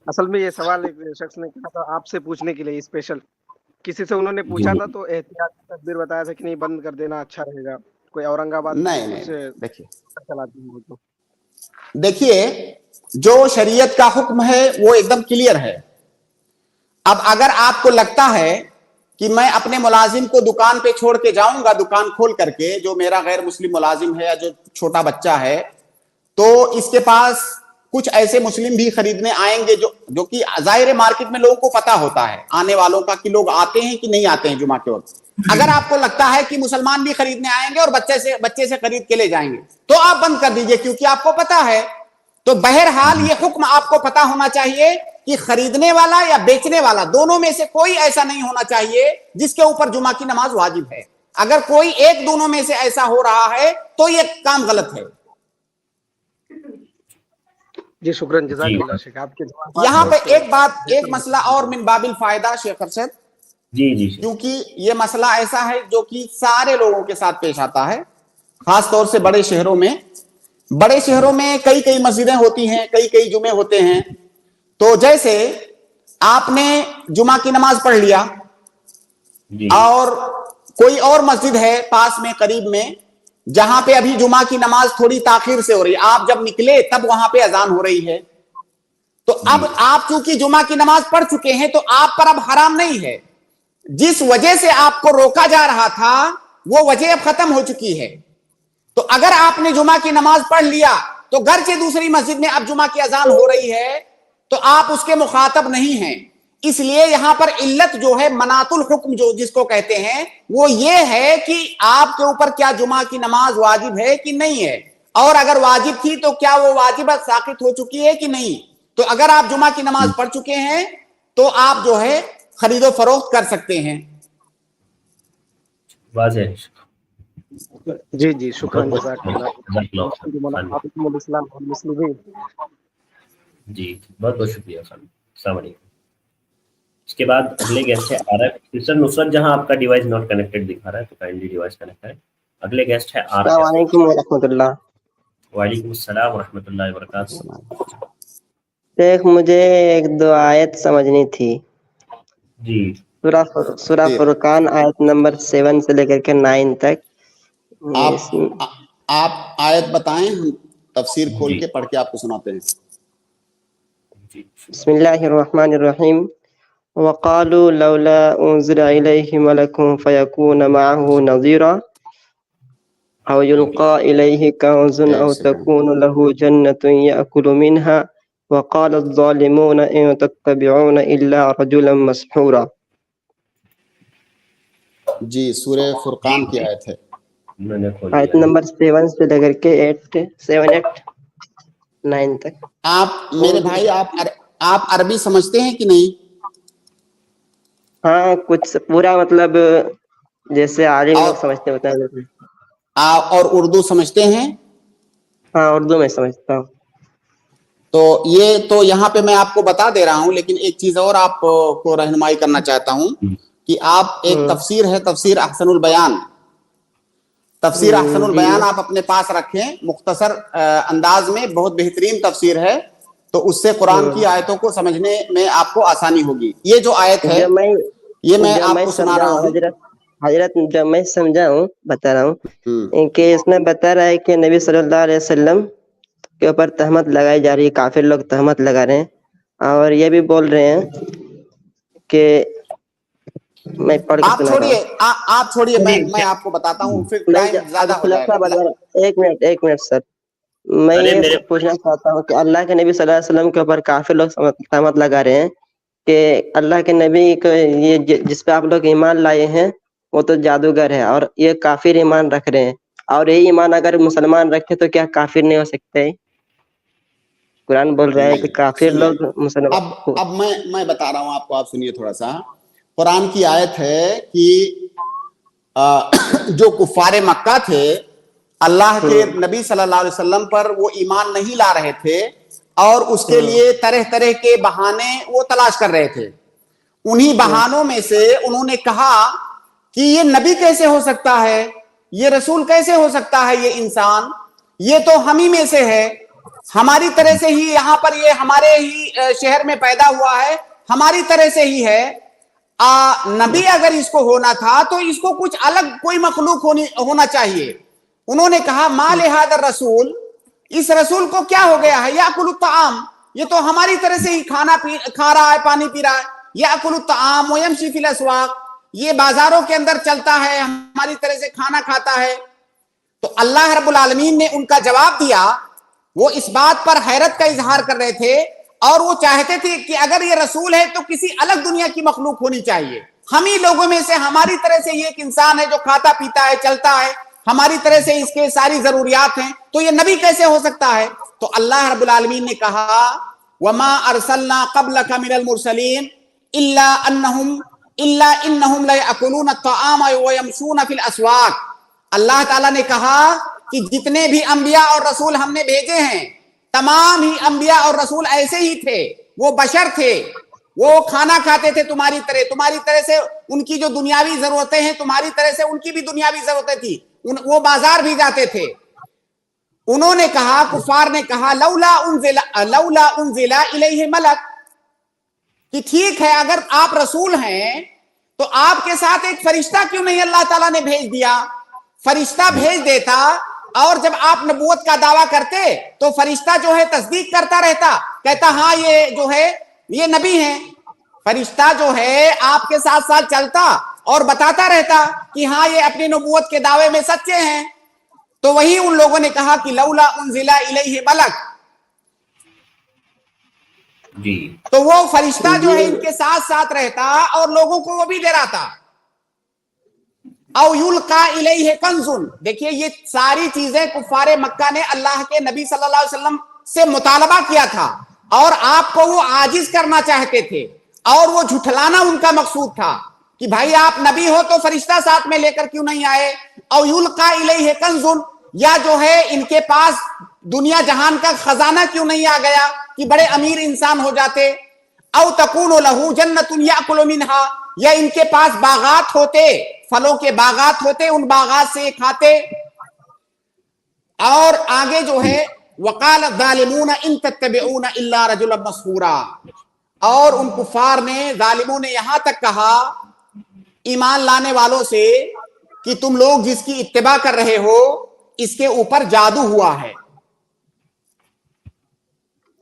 असल में ये सवाल एक शख्स ने कहा था आपसे पूछने के लिए स्पेशल, किसी से उन्होंने पूछा था तो एहतियात की तदबीर बताया था कि नहीं बंद कर देना अच्छा रहेगा। कोई औरंगाबाद नहीं, देखिए जो शरीयत का हुक्म है वो एकदम क्लियर है। अब अगर आपको लगता है कि मैं अपने मुलाजिम को दुकान पे छोड़ के जाऊंगा, दुकान खोल करके, जो मेरा गैर मुस्लिम मुलाजिम है या जो छोटा बच्चा है, तो इसके पास कुछ ऐसे मुस्लिम भी खरीदने आएंगे जो कि जाहिर मार्केट में लोगों को पता होता है आने वालों का कि लोग आते हैं कि नहीं आते हैं जुमा के वक्त। अगर आपको लगता है कि मुसलमान भी खरीदने आएंगे और बच्चे से खरीद के ले जाएंगे, तो आप बंद कर दीजिए, क्योंकि आपको पता है। तो बहरहाल ये हुक्म आपको पता होना चाहिए कि खरीदने वाला या बेचने वाला दोनों में से कोई ऐसा नहीं होना चाहिए जिसके ऊपर जुमा की नमाज वाजिब है। अगर कोई एक दोनों में से ऐसा हो रहा है तो ये काम गलत है। जी शुक्रान, जज़ाकल्लाह शेख। आपके यहाँ पे एक मसला और मिन बाबिल फायदा शेख अरशद, जी, क्योंकि ये मसला ऐसा है जो कि सारे लोगों के साथ पेश आता है, खास तौर से बड़े शहरों में कई मस्जिदें होती हैं, कई जुमे होते हैं। तो जैसे आपने जुमा की नमाज पढ़ लिया और कोई और मस्जिद है पास में करीब में, जहां पे अभी जुमा की नमाज थोड़ी ताखिर से हो रही है, आप जब निकले तब वहां पे अजान हो रही है। तो अब आप चूंकि जुमा की नमाज पढ़ चुके हैं तो आप पर अब हराम नहीं है। जिस वजह से आपको रोका जा रहा था वो वजह अब खत्म हो चुकी है। तो अगर आपने जुमा की नमाज पढ़ लिया तो घर से दूसरी मस्जिद में अब जुमा की अजान हो रही है तो आप उसके मुखातब नहीं हैं। इसलिए यहां पर इल्लत जो है मनातुल हुक्म जो जिसको कहते हैं वो ये है कि आपके ऊपर क्या जुमा की नमाज वाजिब है कि नहीं है, और अगर वाजिब थी तो क्या वो वाजिबत साकित हो चुकी है कि नहीं। तो अगर आप जुमा की नमाज पढ़ चुके हैं तो आप जो है खरीदो फरोख्त कर सकते हैं। वाज़ेह। जी जी शुक्रान जज़ाकल्लाह। जी बहुत बहुत शुक्रिया खान। अस्सलाम वालेकुम। इसके बाद अगले गेस्ट है आरफ। सिस्टर नुसरत, जहां आपका डिवाइस नॉट कनेक्टेड दिखा रहा है तो काइंडली डिवाइस कनेक्ट करें। अगले गेस्ट है आरफ। अस्सलाम वालेकुम व रहमतुल्लाह। वालेकुम अस्सलाम व रहमतुल्लाहि व बरकातहू। शेख, मुझे एक दो आयत समझनी थी। जी सूरा फुरकान आयत नंबर 7 से लेकर के 9 तक। आप आयत बताएं, हम तफसीर खोल के पढ़ के आपको सुनाते हैं। बिस्मिल्लाहिर्रहमानिर्रहीम। वक़ालू लौला उन्ज़िला इलैहि मलकुन फ़यकून मअहू नज़ीरा औ युल्क़ा इलैहि कंज़ुन औ तकून लहू जन्नतुन यअकुलु मिन्हा वक़ाल अज़्ज़ालिमून इन तत्तबिऊन इल्ला रजुलन मस्हूरा। जी सूरह फुरकान की आयत है, आयत नंबर 7 से लेकर के 7, 8, 9 तक। आप मेरे भाई आप अरबी समझते हैं कि नहीं? हाँ, कुछ पूरा मतलब जैसे आलिम लोग समझते होते हैं। और उर्दू समझते हैं? हाँ, उर्दू में समझता हूँ। तो ये तो यहाँ पे मैं आपको बता दे रहा हूँ, लेकिन एक चीज और आपको रहनुमाई करना चाहता हूँ कि आप एक तफसीर है, तफसीर अहसनुल बयान, तफसीर अहसनुल बयान आप अपने पास रखें। मुख्तसर अंदाज में बहुत बेहतरीन तफसीर है, तो उससे कुरान की आयतों को समझने में आपको आसानी होगी। ये जो आयत है ये मैं आपको सुना रहा हूँ। हजरत जब मैं समझा हूँ, बता रहा हूँ कि इसमें बता रहा है कि नबी सल्लल्लाहु अलैहि वसल्लम के ऊपर तहमत लगाई जा रही है, काफिर लोग तहमत लगा रहे हैं, और ये भी बोल रहे हैं कि मैं पढ़ के सुना रहा हूं। आप छोड़िए, मैं आपको बताता हूँ, फिर टाइम ज्यादा हो जाएगा। एक मिनट सर, मैं ये पूछना चाहता हूँ कि अल्लाह के नबी सल्लल्लाहु अलैहि वसल्लम के ऊपर काफिर लोग तहमत लगा रहे हैं कि अल्लाह के नबी को ये जिस पे आप लोग ईमान लाए हैं वो तो जादूगर है, और ये काफिर ईमान रख रहे हैं, और ये ईमान अगर मुसलमान रखे तो क्या काफिर नहीं हो सकते? कुरान बोल रहा है कि काफिर लोग मुसलमान। अब मैं बता रहा हूँ आपको, आप सुनिए थोड़ा सा। कुरान की आयत है कि जो कुफारे मक्का थे अल्लाह के नबी सल्लल्लाहु अलैहि वसल्लम पर वो ईमान नहीं ला रहे थे, और उसके लिए तरह तरह के बहाने वो तलाश कर रहे थे। उन्हीं बहानों में से उन्होंने कहा कि ये नबी कैसे हो सकता है, ये रसूल कैसे हो सकता है, ये इंसान, ये तो हम ही में से है, हमारी तरह से ही यहाँ पर, ये हमारे ही शहर में पैदा हुआ है, हमारी तरह से ही है। नबी अगर इसको होना था तो इसको कुछ अलग कोई मखलूक होना चाहिए। उन्होंने कहा माले हादर रसूल, इस रसूल को क्या हो गया है, याकुलु ताम, ये तो हमारी तरह से ही खा रहा है, पानी पी रहा है। याकुलु ताम व यमशी फिल अस्वाक, ये बाजारों के अंदर चलता है, हमारी तरह से खाना खाता है। तो अल्लाह रब्बुल आलमीन ने उनका जवाब दिया। वो इस बात पर हैरत का इजहार कर रहे थे और वो चाहते थे कि अगर ये रसूल है तो किसी अलग दुनिया की मखलूक होनी चाहिए। हम ही लोगों में से हमारी तरह से ये एक इंसान है जो खाता पीता है, चलता है, हमारी तरह से इसके सारी जरूरियात हैं, तो ये नबी कैसे हो सकता है? तो अल्लाह रब्बुल आलमीन ने कहा वमा अरसलना क़ब्लका मिनल मुरसलीन इल्ला इन्नहुम लयअकुलून अत्ताआम व यमशून फिल अस्वाक। अल्लाह ताला ने कहा कि जितने भी अंबिया और रसूल हमने भेजे हैं, तमाम ही अंबिया और रसूल ऐसे ही थे, वो बशर थे, वो खाना खाते थे तुम्हारी तरह से, उनकी जो दुनियावी जरूरतें हैं तुम्हारी तरह से उनकी भी दुनियावी जरूरतें थी, वो बाजार भी जाते थे। उन्होंने कहा, कुफार ने कहा लौला उन्जिला इलैहि मलक, कि ठीक है अगर आप रसूल हैं तो आपके साथ एक फरिश्ता क्यों नहीं अल्लाह ताला ने भेज दिया। फरिश्ता भेज देता और जब आप नबूवत का दावा करते तो फरिश्ता जो है तस्दीक करता रहता, कहता हाँ ये जो है ये नबी हैं। फरिश्ता जो है आपके साथ साथ चलता और बताता रहता कि हाँ ये अपनी नबूवत के दावे में सच्चे हैं। तो वही उन लोगों ने कहा कि लौला उनजिला इलैहि मलक, जी, तो वो फरिश्ता जो है इनके साथ साथ रहता और लोगों को वो भी डराता। औ युल्का इलैहि कंजुन, देखिए ये सारी चीजें कुफारे मक्का ने अल्लाह के नबी सल्लल्लाहु अलैहि वसल्लम से मुतालबा किया था और आपको वो आजिज करना चाहते थे और वो झुठलाना उनका मकसूद था कि भाई आप नबी हो तो फरिश्ता साथ में लेकर क्यों नहीं आए। औ युल्का इलैहि कंजुन, या जो है इनके पास दुनिया जहान का खजाना क्यों नहीं आ गया कि बड़े अमीर इंसान हो जाते। औ तकूनु लहू जन्नतुन याकुलु मिनहा, या इनके पास बागात होते, फलों के बागात होते, उन बागात से खाते। और आगे जो है वकाल ज़ालिमून इन तत्तबिऊन इल्ला रजुलन मस्हूरा, और उन कुफार ने, जालिमों ने यहां तक कहा ईमान लाने वालों से कि तुम लोग जिसकी इत्तिबा कर रहे हो इसके ऊपर जादू हुआ है।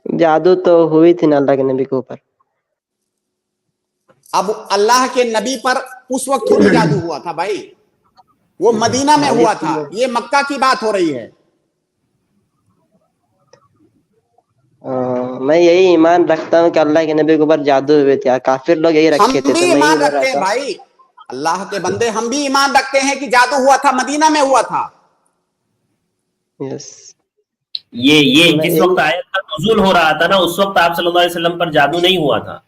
जादू तो हुई थी ना अल्लाह के नबी के ऊपर। अब अल्लाह के नबी पर उस वक्त थोड़ी जादू हुआ था भाई, वो मदीना में हुआ था, ये मक्का की बात हो रही है। मैं यही ईमान रखता हूँ कि अल्लाह के नबी के ऊपर जादू हुए थे, काफिर लोग यही हम रखे थे। भी ईमान रखते हैं भाई, अल्लाह के बंदे, हम भी ईमान रखते हैं कि जादू हुआ था, मदीना में हुआ था। यस, ये जिस वक्त आयत का नुज़ूल हो रहा था ना, उस वक्त आप सल्लल्लाहु अलैहि वसल्लम पर जादू नहीं हुआ था,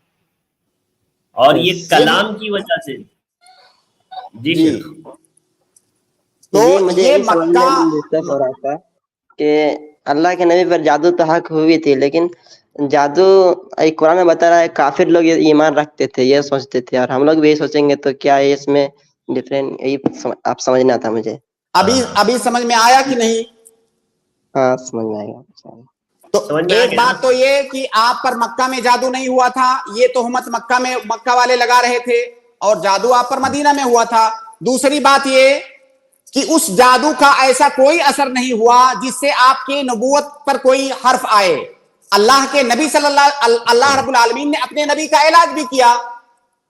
और ये कलाम की वजह से। जी, जी। तो मुझे ये मक्का हो रहा था कि अल्लाह के नबी पर जादू तो हक हुई थी, लेकिन जादू कुरान में बता रहा है काफिर लोग ये ईमान रखते थे, ये सोचते थे, और हम लोग भी यही सोचेंगे, तो क्या है इसमें डिफरेंट, यही आप समझना था मुझे। अभी समझ में आया कि नहीं? हाँ, समझ में आएगा। तो एक बात तो ये कि आप पर मक्का में जादू नहीं हुआ था, ये तोहमत मक्का वाले लगा रहे थे, और जादू आप पर मदीना में हुआ था। दूसरी बात ये कि उस जादू का ऐसा कोई असर नहीं हुआ जिससे आपके नबूवत पर कोई हर्फ आए। अल्लाह के नबी अल्लाह रब्बुल आलमीन ने अपने नबी का इलाज भी किया।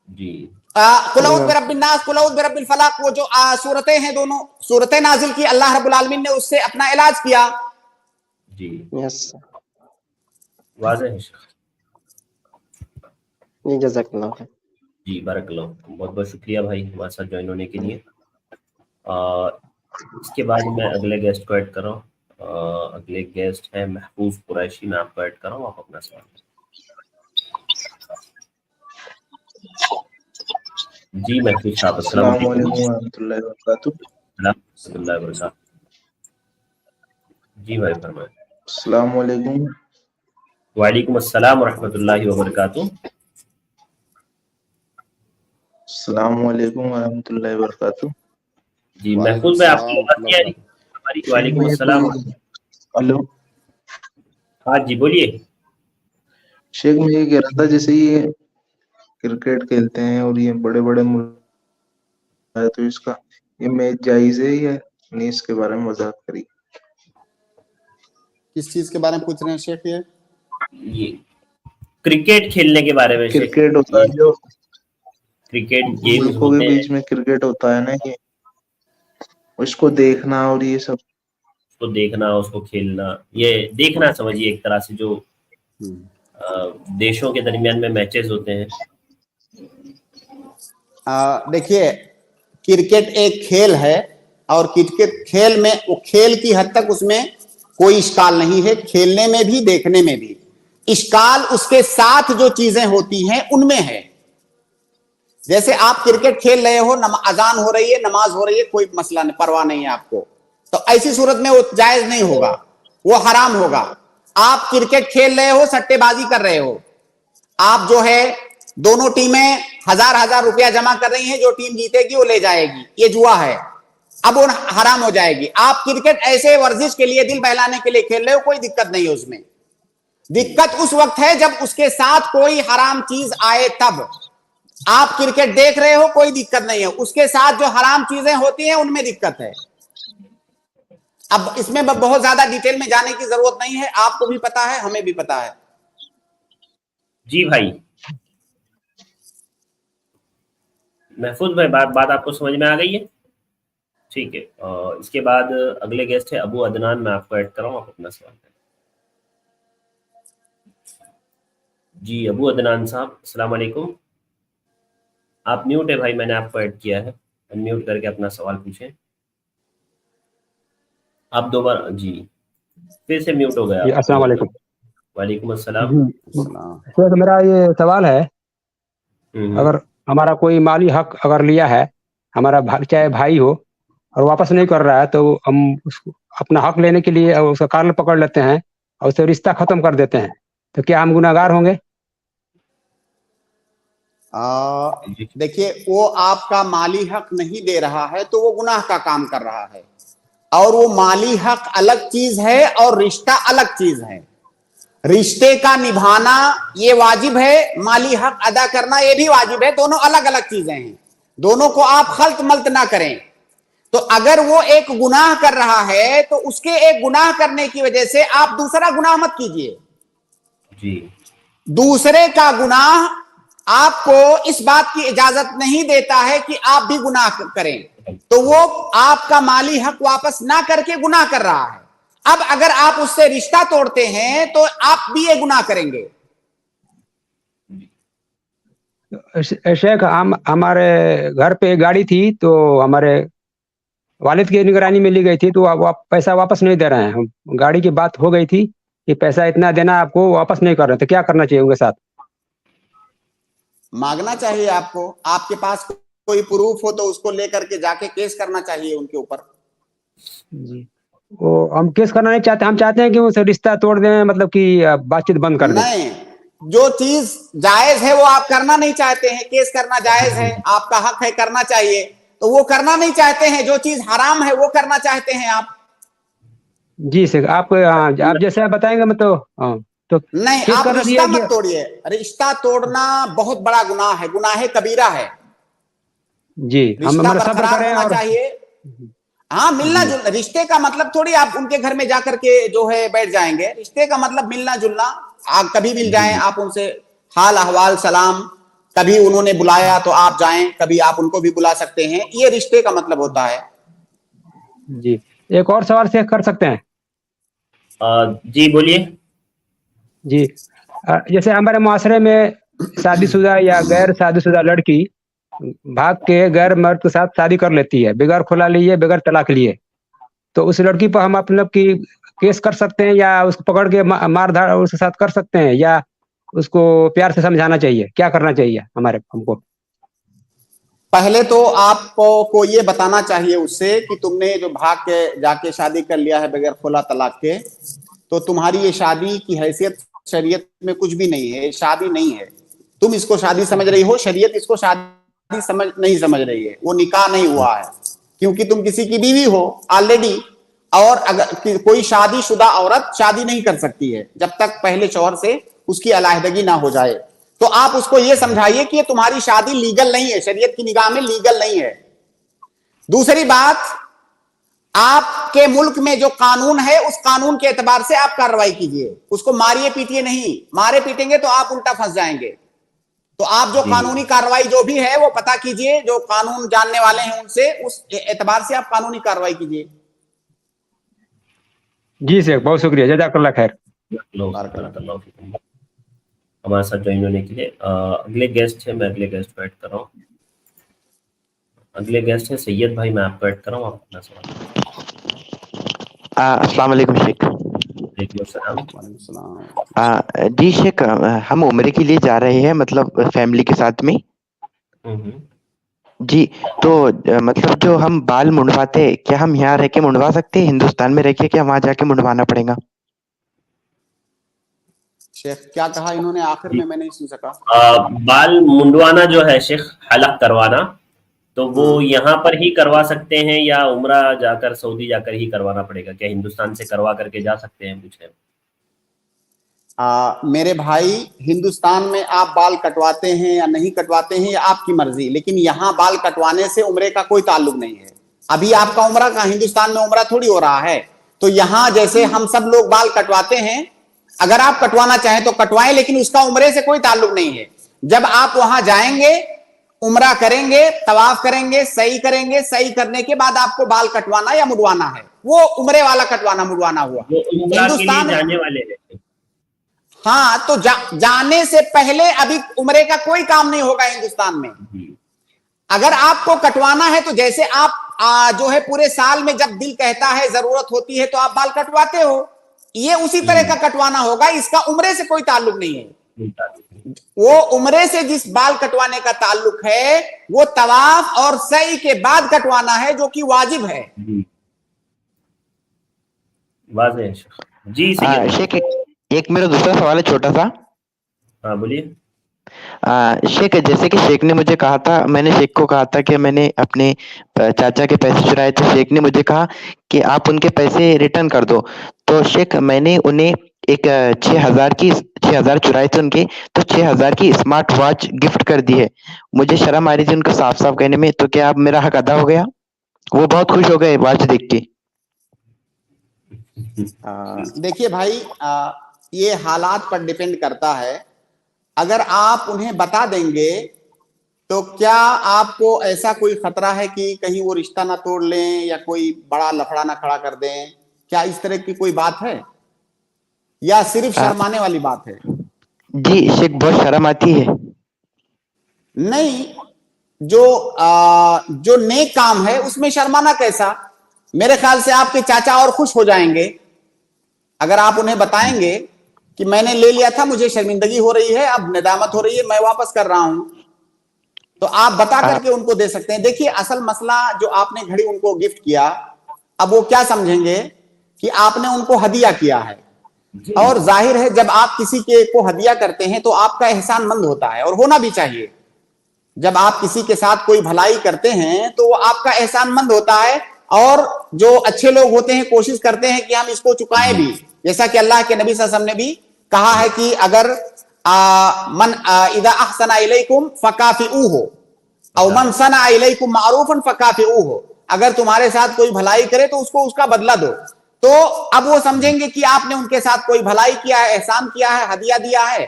जी, कुल औज़ु बिरब्बिन नास, कुल औज़ु बिरब्बिल फलक, वो जो सूरतें हैं, दोनों सूरतें नाजिल की अल्लाह रब्बुल आलमीन ने, उससे अपना इलाज किया। जी, यस, वाज़ेह है। जी, जज़ाकल्लाह। जी, बारकल्लाह, बहुत बहुत शुक्रिया भाई हमारे साथ ज्वाइन होने के लिए। इसके बाद मैं अगले गेस्ट को ऐड कर रहा हूँ। अगले गेस्ट है महफूज कुरैशी, मैं आपको ऐड कर रहा हूँ, आप अपना सवाल। जी महफूज साहब, अस्सलाम वालेकुम रहमतुल्लाहि व बरकातहू। जी भाई फरमाएं। अस्सलाम वालेकुम। वालेकुम अस्सलाम व रहमतुल्लाहि व बरकातहू। अस्सलाम वालेकुम व रहमतुल्लाहि व बरकातहू। जी महफूज भाई, आपकी आवाज नहीं आ रही हमारी? वालेकुम अस्सलाम। हेलो, हाँ जी बोलिए। शेख, मैं ये कह रहा था, जैसे ये क्रिकेट खेलते हैं और ये बड़े बड़े मुल्क है, तो इसका ये मैच जायज है या नहीं, इसके बारे में वजाहत करिए। किस चीज के बारे में पूछ रहे हैं शेख? ये क्रिकेट खेलने के बारे में। क्रिकेट होता है जो क्रिकेट गेम्स मुल्कों के बीच में क्रिकेट होता है ना, ये उसको देखना और ये सब, उसको देखना, उसको खेलना, ये देखना समझिए एक तरह से जो देशों के दरमियान में मैचेस होते हैं। देखिए, क्रिकेट एक खेल है और क्रिकेट खेल में, वो खेल की हद तक उसमें कोई इश्काल नहीं है, खेलने में भी देखने में भी। इश्काल उसके साथ जो चीजें होती हैं उनमें है। जैसे आप क्रिकेट खेल रहे हो, अजान हो रही है, नमाज हो रही है, कोई मसला नहीं, परवाह नहीं है आपको, तो ऐसी सूरत में वो जायज नहीं होगा, वो हराम होगा। आप क्रिकेट खेल रहे हो, सट्टेबाजी कर रहे हो, आप जो है दोनों टीमें हजार रुपया जमा कर रही हैं, जो टीम जीतेगी वो ले जाएगी, ये जुआ है, अब वो हराम हो जाएगी। आप क्रिकेट ऐसे वर्जिश के लिए, दिल बहलाने के लिए खेल रहे हो, कोई दिक्कत नहीं है उसमें। दिक्कत उस वक्त है जब उसके साथ कोई हराम चीज आए, तब। आप क्रिकेट देख रहे हो, कोई दिक्कत नहीं है, उसके साथ जो हराम चीजें होती हैं उनमें दिक्कत है। अब इसमें बहुत ज्यादा डिटेल में जाने की जरूरत नहीं है, आपको भी पता है, हमें भी पता है। जी भाई महफूज भाई, बात आपको समझ में आ गई है? ठीक है। इसके बाद अगले गेस्ट है अबू अदनान, मैं आपको ऐड कर रहा हूँ, आप अपना सवाल करें। जी अबू अदनान साहब अस्सलाम वालेकुम, आप म्यूट है भाई, मैंने आपको ऐड किया है, अनम्यूट करके अपना सवाल पूछें। आप दोबारा, जी फिर से म्यूट हो गया। अस्सलाम वालेकुम। वालेकुम अस्सलाम। तो मेरा ये सवाल है, अगर हमारा कोई माली हक अगर लिया है, हमारा चाहे भाई हो, और वापस नहीं कर रहा है, तो हम उसको अपना हक लेने के लिए उसका कारण पकड़ लेते हैं और उससे रिश्ता खत्म कर देते हैं, तो क्या हम गुनहगार होंगे? देखिए, वो आपका माली हक नहीं दे रहा है तो वो गुनाह का काम कर रहा है, और वो माली हक अलग चीज है और रिश्ता अलग चीज है। रिश्ते का निभाना ये वाजिब है, माली हक अदा करना ये भी वाजिब है, दोनों अलग अलग चीजें हैं, दोनों को आप खल्त मल्त ना करें। तो अगर वो एक गुनाह कर रहा है तो उसके एक गुनाह करने की वजह से आप दूसरा गुनाह मत कीजिए। जी दूसरे का गुनाह आपको इस बात की इजाजत नहीं देता है कि आप भी गुनाह करें, तो वो आपका माली हक वापस ना करके गुनाह कर रहा है। अब अगर आप उससे रिश्ता तोड़ते हैं तो आप भी ये गुनाह करेंगे। शेख, हमारे घर पे एक गाड़ी थी, तो हमारे वालिद की निगरानी में ली गई थी, तो आप पैसा वापस नहीं दे रहे हैं। गाड़ी की बात हो गई थी कि पैसा इतना देना, आपको वापस नहीं कर रहे, तो क्या करना चाहिए उनके साथ? मांगना चाहिए आपको, आपके पास कोई प्रूफ हो तो उसको लेकर के जाके केस करना चाहिए उनके ऊपर। जी, वो हम केस करना नहीं चाहते, हम चाहते हैं कि उनसे रिश्ता तोड़ दें, मतलब कि बातचीत बंद कर दें। नहीं, जो चीज जायज है वो आप करना नहीं चाहते हैं, केस करना जायज है, आपका हक है, करना चाहिए, तो वो करना नहीं चाहते हैं। जो चीज हराम है वो करना चाहते हैं आप। जी सर, आप जैसे बताएंगे मैं तो नहीं, आप रिश्ता मत तोड़िए। रिश्ता तोड़ना बहुत बड़ा गुनाह है, गुनाह कबीरा है। जी, रिश्ता बरकरार होना चाहिए। हाँ, मिलना जुलना, रिश्ते का मतलब थोड़ी आप उनके घर में जाकर के जो है बैठ जाएंगे। रिश्ते का मतलब मिलना जुलना, आप कभी मिल जाएं, आप उनसे हाल अहवाल सलाम, कभी उन्होंने बुलाया तो आप जाएं, कभी आप उनको भी बुला सकते हैं, ये रिश्ते का मतलब होता है। जी, एक और सवाल से कर सकते हैं? जी बोलिए। जी, जैसे हमारे मुआशरे में शादीशुदा या गैर शादीशुदा लड़की भाग के गैर मर्द के साथ शादी कर लेती है, बगैर खुला लिए, बगैर तलाक लिए, तो उस लड़की पर हम मतलब कि केस कर सकते हैं, या उसको पकड़ के मार धाड़ उसके साथ कर सकते हैं, या उसको प्यार से समझाना चाहिए? क्या करना चाहिए हमको? पहले तो आपको ये बताना चाहिए उससे कि तुमने जो भाग के जाके शादी कर लिया है बगैर खुला तलाक के, तो तुम्हारी ये शादी की हैसियत शरीयत में कुछ भी नहीं है, शादी नहीं है। तुम इसको शादी समझ रही हो, शरीयत इसको शादी नहीं समझ रही है, वो निकाह नहीं हुआ है, क्योंकि तुम किसी की बीवी हो ऑलरेडी। और अगर कोई शादीशुदा औरत शादी नहीं कर सकती है जब तक पहले शौहर से उसकी अलहदगी ना हो जाए। तो आप उसको ये समझाइए कि ये तुम्हारी शादी लीगल नहीं है, शरीयत की निगाह में लीगल नहीं है। दूसरी बात, आपके मुल्क में जो कानून है उस कानून के एतबार से आप कार्रवाई कीजिए, उसको मारिए पीटिए नहीं। मारे पीटेंगे तो आप उल्टा फंस जाएंगे। तो आप जो कानूनी कार्रवाई जो भी है वो पता कीजिए, जो कानून जानने वाले हैं उनसे, उस एतबार से आप कानूनी कार्रवाई कीजिए। जी सर, बहुत शुक्रिया, जज़ाकल्लाह खैर। हमारे साथ ज्वाइन होने के लिए। अगले गेस्ट है, मैं अगले गेस्ट को ऐड कर रहा हूँ। अगले गेस्ट है सैयद भाई, मैं आपको ऐड कर रहा हूँ, आप अपना सवाल। अस्सलाम वालेकुम शेख। जी शेख, हम उम्रे के लिए जा रहे हैं, मतलब फैमिली के साथ में। जी, तो मतलब जो हम बाल मुंडवाते, क्या हम यहाँ रह के मुंडवा सकते हैं, हिंदुस्तान में रह के, क्या वहां जाके मुंडवाना पड़ेगा? शेख क्या कहा इन्होंने आखिर में, मैं नहीं सुन सका। बाल मुंडवाना जो है शेख, हलक करवाना, तो वो यहाँ पर ही करवा सकते हैं या उम्रा जाकर सऊदी जाकर ही करवाना पड़ेगा? क्या हिंदुस्तान से करवा करके जा सकते हैं? पूछे मेरे भाई, हिंदुस्तान में आप बाल कटवाते हैं या नहीं कटवाते हैं ये आपकी मर्जी, लेकिन यहाँ बाल कटवाने से उम्रे का कोई ताल्लुक नहीं है। अभी आपका उम्रा का हिंदुस्तान में उम्रा थोड़ी हो रहा है। तो यहाँ जैसे हम सब लोग बाल कटवाते हैं, अगर आप कटवाना चाहें तो कटवाएं, लेकिन उसका उम्रे से कोई ताल्लुक नहीं है। जब आप वहां जाएंगे, उम्रा करेंगे, तवाफ करेंगे, सही करेंगे, सही करने के बाद आपको बाल कटवाना या मुड़वाना है, वो उम्रे वाला कटवाना मुड़वाना हुआ। हिंदुस्तान जाने वाले हैं। हाँ, तो जाने से पहले अभी उम्रे का कोई काम नहीं होगा हिंदुस्तान में। अगर आपको कटवाना है तो जैसे आप जो है पूरे साल में जब दिल कहता है, जरूरत होती है, तो आप बाल कटवाते हो, ये उसी तरह का कटवाना होगा। इसका उम्रे से कोई ताल्लुक नहीं है। वो उम्रे से जिस बाल कटवाने का ताल्लुक है वो तवाफ और सई के बाद कटवाना है, जो कि वाजिब है। जी शेख, एक मेरा दूसरा सवाल है छोटा सा। हाँ बोलिए। शेख, जैसे कि शेख ने मुझे कहा था, मैंने शेख को कहा था कि मैंने अपने चाचा के पैसे चुराए थे। शेख ने मुझे कहा कि आप उनके पैसे रिटर्न कर दो। तो शेख, मैंने उन्हें एक 6,000 चुराए थे उनके, तो 6,000 की स्मार्ट वॉच गिफ्ट कर दी है। मुझे शर्म आ रही थी उनको साफ साफ कहने में, तो क्या अब मेरा हक अदा हो गया? वो बहुत खुश हो गए वॉच देख के। देखिए भाई, ये हालात पर डिपेंड करता है। अगर आप उन्हें बता देंगे तो क्या आपको ऐसा कोई खतरा है कि कहीं वो रिश्ता ना तोड़ लें या कोई बड़ा लफड़ा ना खड़ा कर दें? क्या इस तरह की कोई बात है या सिर्फ शर्माने वाली बात है? जी शेख, बहुत शर्म आती है। नहीं, जो नेक काम है उसमें शर्माना कैसा? मेरे ख्याल से आपके चाचा और खुश हो जाएंगे अगर आप उन्हें बताएंगे कि मैंने ले लिया था, मुझे शर्मिंदगी हो रही है, अब निदामत हो रही है, मैं वापस कर रहा हूं। तो आप बता करके उनको दे सकते हैं। देखिए, असल मसला जो आपने घड़ी उनको गिफ्ट किया, अब वो क्या समझेंगे कि आपने उनको हदिया किया है। और जाहिर है जब आप किसी के को हदिया करते हैं तो आपका एहसान मंद होता है, और होना भी चाहिए। जब आप किसी के साथ कोई भलाई करते हैं तो वो आपका एहसान मंद होता है, और जो अच्छे लोग होते हैं कोशिश करते हैं कि हम इसको चुकाएं भी। जैसा कि अल्लाह के नबी सल्लल्लाहु अलैहि वसल्लम ने भी कहा है कि अगर मन इदा अहसना इलैकुम फकाफिऊहु औ मन सना इलैकुम मारूफन फकाफिऊहु, अगर तुम्हारे साथ कोई भलाई करे तो उसको उसका बदला दो। तो अब वो समझेंगे कि आपने उनके साथ कोई भलाई किया है, एहसान किया है, हदिया दिया है,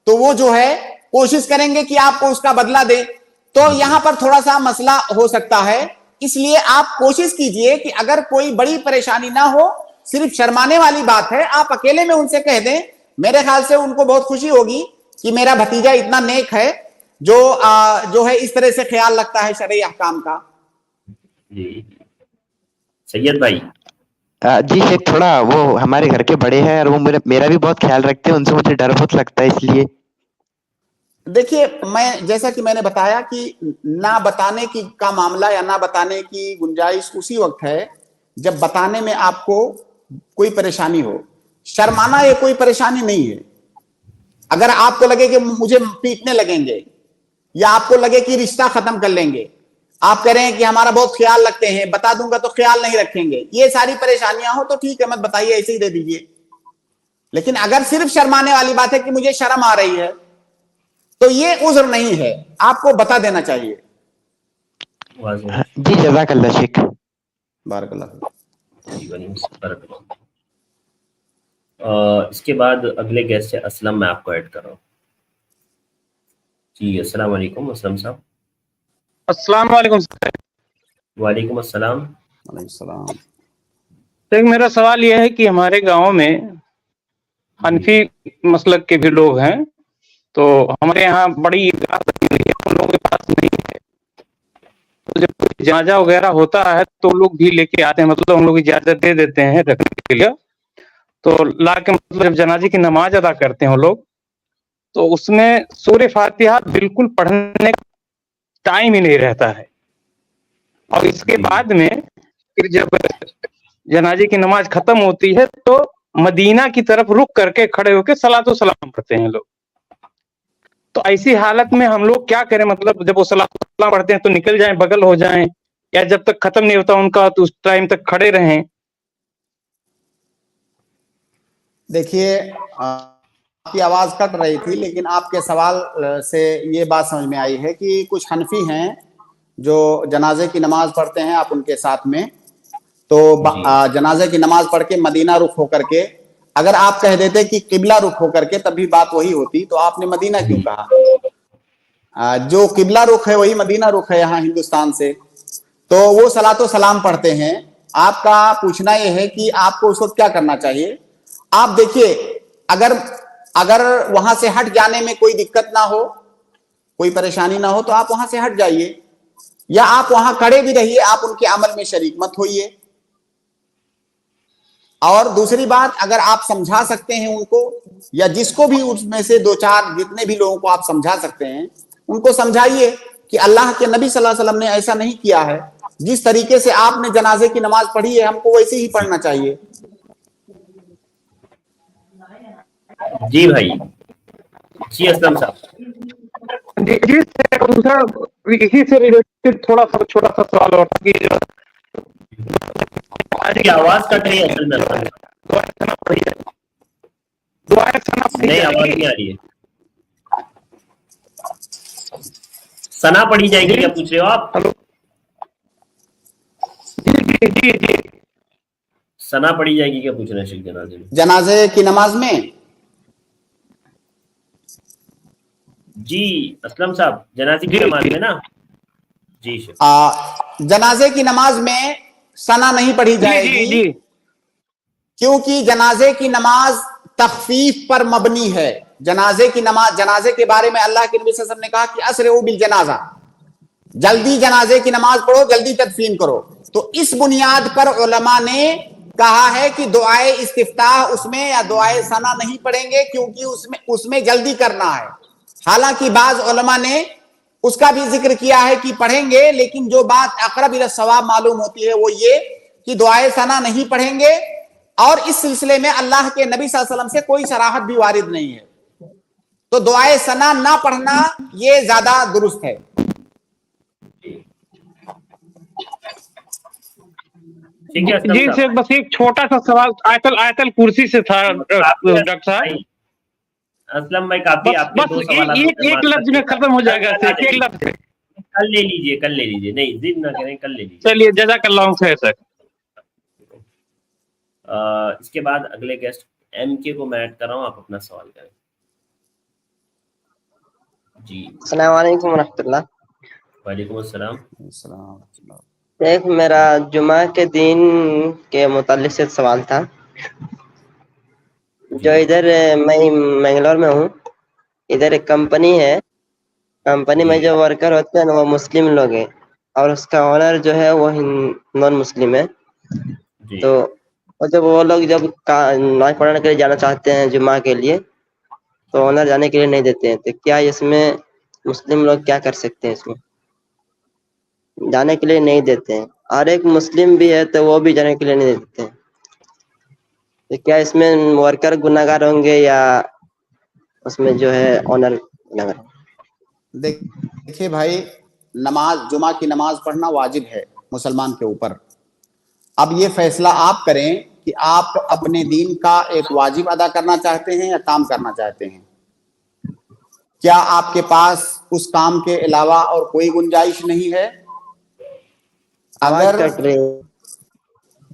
तो वो जो है कोशिश करेंगे कि आपको उसका बदला दे। तो यहां पर थोड़ा सा मसला हो सकता है। इसलिए आप कोशिश कीजिए कि अगर कोई बड़ी परेशानी ना हो, सिर्फ शर्माने वाली बात है, आप अकेले में उनसे कह दें। मेरे ख्याल से उनको बहुत खुशी होगी कि मेरा भतीजा इतना नेक है जो है इस तरह से ख्याल रखता है शरई अहकाम का। जी सैयद भाई। जी शेख, थोड़ा वो हमारे घर के बड़े हैं और वो मेरा भी बहुत ख्याल रखते हैं, उनसे मुझे डर बहुत लगता है, इसलिए। देखिए, मैं जैसा कि मैंने बताया कि ना बताने की का मामला या ना बताने की गुंजाइश उसी वक्त है जब बताने में आपको कोई परेशानी हो। शर्माना ये कोई परेशानी नहीं है। अगर आपको लगे कि मुझे पीटने लगेंगे या आपको लगे कि रिश्ता खत्म कर लेंगे, आप कह रहे हैं कि हमारा बहुत ख्याल रखते हैं, बता दूंगा तो ख्याल नहीं रखेंगे, ये सारी परेशानियां हो तो ठीक है, मत बताइए, ऐसे ही दे दीजिए। लेकिन अगर सिर्फ शर्माने वाली बात है कि मुझे शर्म आ रही है, तो ये उज़्र नहीं है, आपको बता देना चाहिए। जी जज़ाकल्लाह शेख। बारकल्लाह। इसके बाद अगले गेस्ट है असलम, मैं आपको ऐड कर रहा हूँ। जी अस्सलाम वालेकुम असलम साहब। अस्सलाम वालेकुम। वालेकुम अस्सलाम। तो मेरा सवाल यह है कि हमारे गांव में हनफी मसलक के भी लोग हैं, तो हमारे यहाँ बड़ी उन लोगों के पास नहीं है, तो जब कोई जनाजा वगैरह होता है तो लोग भी लेके आते हैं, मतलब हम लोग इजाजत दे देते हैं रखने के लिए। तो ला के मतलब जब जनाजे की नमाज अदा करते हैं वो लोग, तो उसमें सूरह फातिहा बिल्कुल पढ़ने का टाइम ही नहीं रहता है। और इसके बाद में फिर जब जनाजे की नमाज खत्म होती है तो मदीना की तरफ रुक करके खड़े होकर सलातो सलाम पढ़ते हैं लोग। तो ऐसी हालत में हम लोग क्या करें? मतलब जब वो सलातो सलाम पढ़ते हैं तो निकल जाएं, बगल हो जाएं, या जब तक खत्म नहीं होता उनका तो उस टाइम तक खड़े रहें? देखिए, आपकी आवाज कट रही थी, लेकिन आपके सवाल से ये बात समझ में आई है कि कुछ हनफी हैं जो जनाजे की नमाज पढ़ते हैं, आप उनके साथ में, تو جنازے کی نماز پڑھ کے مدینہ رخ ہو کر کے اگر آپ کہہ دیتے کہ قبلہ رخ ہو کر کے تب بھی بات وہی ہوتی، تو آپ نے مدینہ کیوں کہا؟ جو قبلہ رخ ہے وہی مدینہ رخ ہے یہاں ہندوستان سے، تو وہ صلاۃ و سلام پڑھتے ہیں۔ آپ کا پوچھنا یہ ہے کہ آپ کو اس وقت کیا کرنا چاہیے؟ آپ دیکھیے، اگر وہاں سے ہٹ جانے میں کوئی دقت نہ ہو، کوئی پریشانی نہ ہو، تو آپ وہاں سے ہٹ جائیے، یا آپ وہاں کھڑے بھی رہیے، آپ ان کے عمل میں شریک مت ہوئیے۔ اور دوسری بات، اگر آپ سمجھا سکتے ہیں ان کو، یا جس کو بھی اس میں سے دو چار جتنے بھی لوگوں کو آپ سمجھا سکتے ہیں ان کو سمجھائیے کہ اللہ کے نبی صلی اللہ علیہ وسلم نے ایسا نہیں کیا ہے، جس طریقے سے آپ نے جنازے کی نماز پڑھی ہے ہم کو ویسے ہی پڑھنا چاہیے۔ جی بھائی، جی اسلم صاحب۔ جی دوسرا اسی سے ریلیٹڈ تھوڑا سا چھوٹا سا سوال اور تھا کہ آواز کٹ رہی ہے اصل میں، نہیں آواز نہیں آ رہی ہے۔ ثنا پڑھی جائے گی کیا پوچھ رہے ہو آپ؟ جی ثنا پڑھی جائے گی کیا پوچھ رہے ہیں شیخ جنازے میں؟ جنازے کی نماز میں جی اسلم صاحب، جنازے کی نماز میں نا؟ جی شیخ، جنازے کی نماز میں ثنا نہیں پڑھی جائے گی، کیونکہ جنازے کی نماز تخفیف پر مبنی ہے۔ جنازے کی نماز، جنازے کے بارے میں اللہ کے نبی صلی اللہ علیہ وسلم نے کہا کہ اسرعوا بالجنازہ، جلدی جنازے کی نماز پڑھو، جلدی تدفین کرو۔ تو اس بنیاد پر علماء نے کہا ہے کہ دعائے استفتاح اس میں یا دعائے ثنا نہیں پڑھیں گے، کیونکہ اس میں جلدی کرنا ہے۔ حالانکہ بعض علماء نے اس کا بھی ذکر کیا ہے کہ پڑھیں گے، لیکن جو بات اقرب الی الصواب معلوم ہوتی ہے وہ یہ کہ دعائے ثنا نہیں پڑھیں گے، اور اس سلسلے میں اللہ کے نبی صلی اللہ علیہ وسلم سے کوئی صراحت بھی وارد نہیں ہے، تو دعائے ثنا نہ پڑھنا یہ زیادہ درست ہے۔ جی سے بس ایک چھوٹا سا سوال آیت الکرسی سے تھا ڈاکٹر صاحب۔ اسلم بھائی کافی، آپ کے دو سوالات ایک لفظ میں ختم ہو جائے گا، ایک لفظ کل لے لیجئے، نہیں ضد نہ کریں، کل لے لیجئے۔ چلیے جزاک اللہ خیر سر۔ اس کے بعد اگلے گیسٹ ایم کے کو میں ایڈ کر رہا ہوں، آپ اپنا سوال کریں۔ جی السلام علیکم ورحمۃ اللہ۔ وعلیکم السلام۔ ایک میرا جمعہ کے دن کے متعلق سے سوال تھا۔ جو ادھر میں منگلور میں ہوں، ادھر ایک کمپنی ہے، کمپنی میں جو ورکر ہوتے ہیں وہ مسلم لوگ ہیں، اور اس کا آنر جو ہے وہ نان مسلم ہے۔ تو جب وہ لوگ جب نماز پڑھنے کے لیے جانا چاہتے ہیں جمعہ کے لیے، تو آنر جانے کے لیے نہیں دیتے ہیں، تو کیا اس میں مسلم لوگ کیا کر سکتے ہیں؟ اس میں جانے کے لیے نہیں دیتے ہیں، اور ایک مسلم بھی ہے تو وہ بھی جانے کے لیے نہیں دیتے ہیں، تو کیا اس میں ورکر گناہگار ہوں گے یا اس میں جو ہے آنر گناہگار؟ دیکھیے بھائی، نماز، جمعہ کی نماز پڑھنا واجب ہے مسلمان کے اوپر۔ اب یہ فیصلہ آپ کریں کہ آپ اپنے دین کا ایک واجب ادا کرنا چاہتے ہیں یا کام کرنا چاہتے ہیں۔ کیا آپ کے پاس اس کام کے علاوہ اور کوئی گنجائش نہیں ہے؟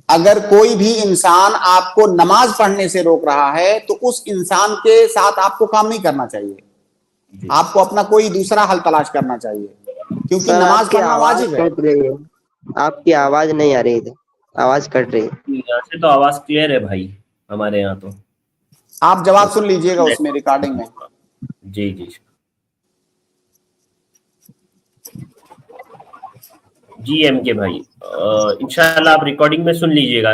اگر کوئی بھی انسان آپ کو نماز پڑھنے سے روک رہا ہے تو اس انسان کے ساتھ آپ کو کام نہیں کرنا چاہیے، آپ کو اپنا کوئی دوسرا حل تلاش کرنا چاہیے، کیونکہ نماز پڑھنا واجب ہے۔ آپ کی آواز نہیں آ رہی تھی، آواز کٹ رہی ہے۔ یہاں سے تو آواز کلیئر ہے بھائی، ہمارے یہاں تو۔ آپ جواب سن لیجئے گا اس میں ریکارڈنگ میں۔ جی جی ایم کے بھائی، انشاءاللہ آپ ریکارڈنگ میں سن لیجئے گا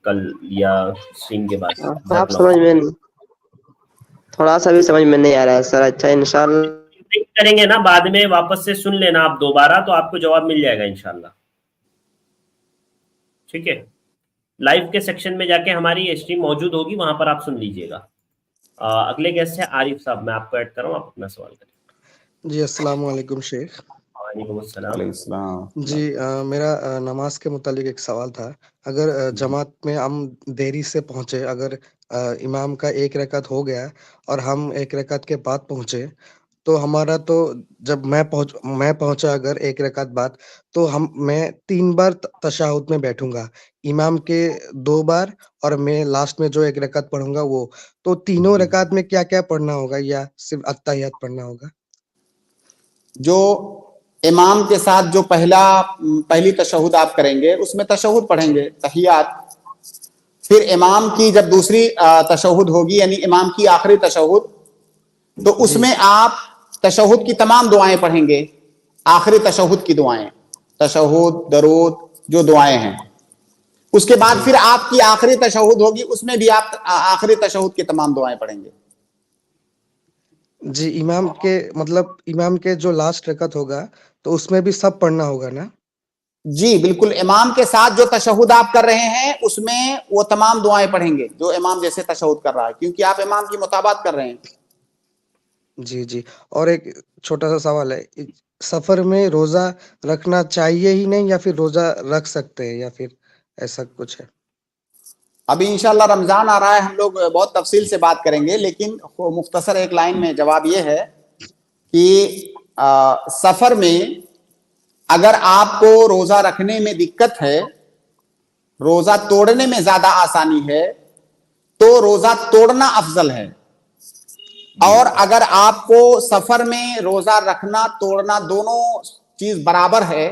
کل یا سٹریم کے بعد۔ آپ سمجھ میں تھوڑا سا بھی سمجھ میں نہیں آ رہا ہے سر۔ اچھا انشاءاللہ کریں گے نا، بعد میں واپس سے سن لینا آپ دوبارہ، تو آپ کو جواب مل جائے گا انشاءاللہ، ٹھیک ہے؟ لائیو کے سیکشن میں جا کے ہماری اسٹریم موجود ہوگی، وہاں پر آپ سن لیجئے گا۔ اگلے گیسٹ ہے عارف صاحب، میں آپ کو ایڈ کر رہا ہوں، آپ اپنا سوال کریں۔ جی السلام علیکم شیخ۔ وعلیکم السلام۔ جی میرا نماز کے متعلق ایک سوال تھا۔ اگر جماعت میں ہم دیری سے پہنچے، اگر امام کا ایک رکعت ہو گیا اور ہم ایک رکعت کے بعد پہنچے، तो हमारा तो जब मैं पहुंचा अगर 1 रकात बाद, तो मैं 3 बार तशहुद में बैठूंगा, इमाम के 2 बार और मैं लास्ट में जो 1 रकात पढ़ूंगा वो। तो तीनों रकात में क्या-क्या पढ़ना होगा या सिर्फ अत्तहियात पढ़ना होगा? जो इमाम के साथ जो पहली तशहुद आप करेंगे उसमें तशहुद पढ़ेंगे, तहियात। फिर इमाम की जब दूसरी तशहुद होगी यानी इमाम की आखिरी तशहुद, तो उसमें आप तशहुद की तमाम दुआएं पढ़ेंगे, आखिरी तशहुद की दुआएं, तशहुद, दरूद, जो दुआएं हैं। उसके बाद फिर आपकी आखिरी तशहुद होगी, उसमें भी आप आखिरी तशहुद की तमाम दुआएं पढ़ेंगे। जी, इमाम के जो लास्ट रकात होगा तो उसमें भी सब पढ़ना होगा ना? जी बिल्कुल, इमाम के साथ जो तशहुद आप कर रहे हैं उसमें वो तमाम दुआएं पढ़ेंगे जो इमाम जैसे तशहुद कर रहा है, क्योंकि आप इमाम की मुताबात कर रहे हैं। जी, जी। और एक छोटा-सा सवाल है, सफ़र में रोज़ा रखना चाहिए ही नहीं या फिर रोज़ा रख सकते हैं या फिर ऐसा कुछ है? अभी इंशाल्लाह रमजान आ रहा है, हम लोग बहुत तफसील से बात करेंगे, लेकिन मुख्तसर एक लाइन में जवाब ये है कि सफर में अगर आपको रोजा रखने में दिक्कत है, रोजा तोड़ने में ज्यादा आसानी है, तो रोजा तोड़ना अफजल है। और अगर आपको सफर में रोजा रखना तोड़ना दोनों चीज बराबर है,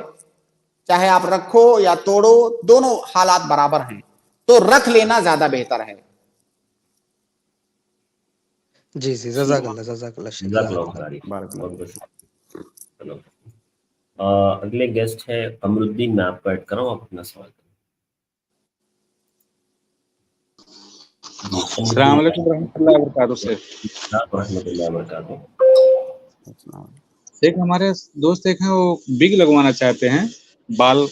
चाहे आप रखो या तोड़ो, दोनों हालात बराबर हैं, तो रख लेना ज्यादा बेहतर है। जी, जी। जज़ाकल्लाह चलो, अगले गेस्ट है अमरुद्दीन, मैं आपको ऐड कर रहा हूँ, आप अपना सवाल अस्सलाम वालेकुम रहमतुल्लाहि व बरकातहू। एक हमारे दोस्त एक हैं, वो बिग लगवाना चाहते हैं बाल,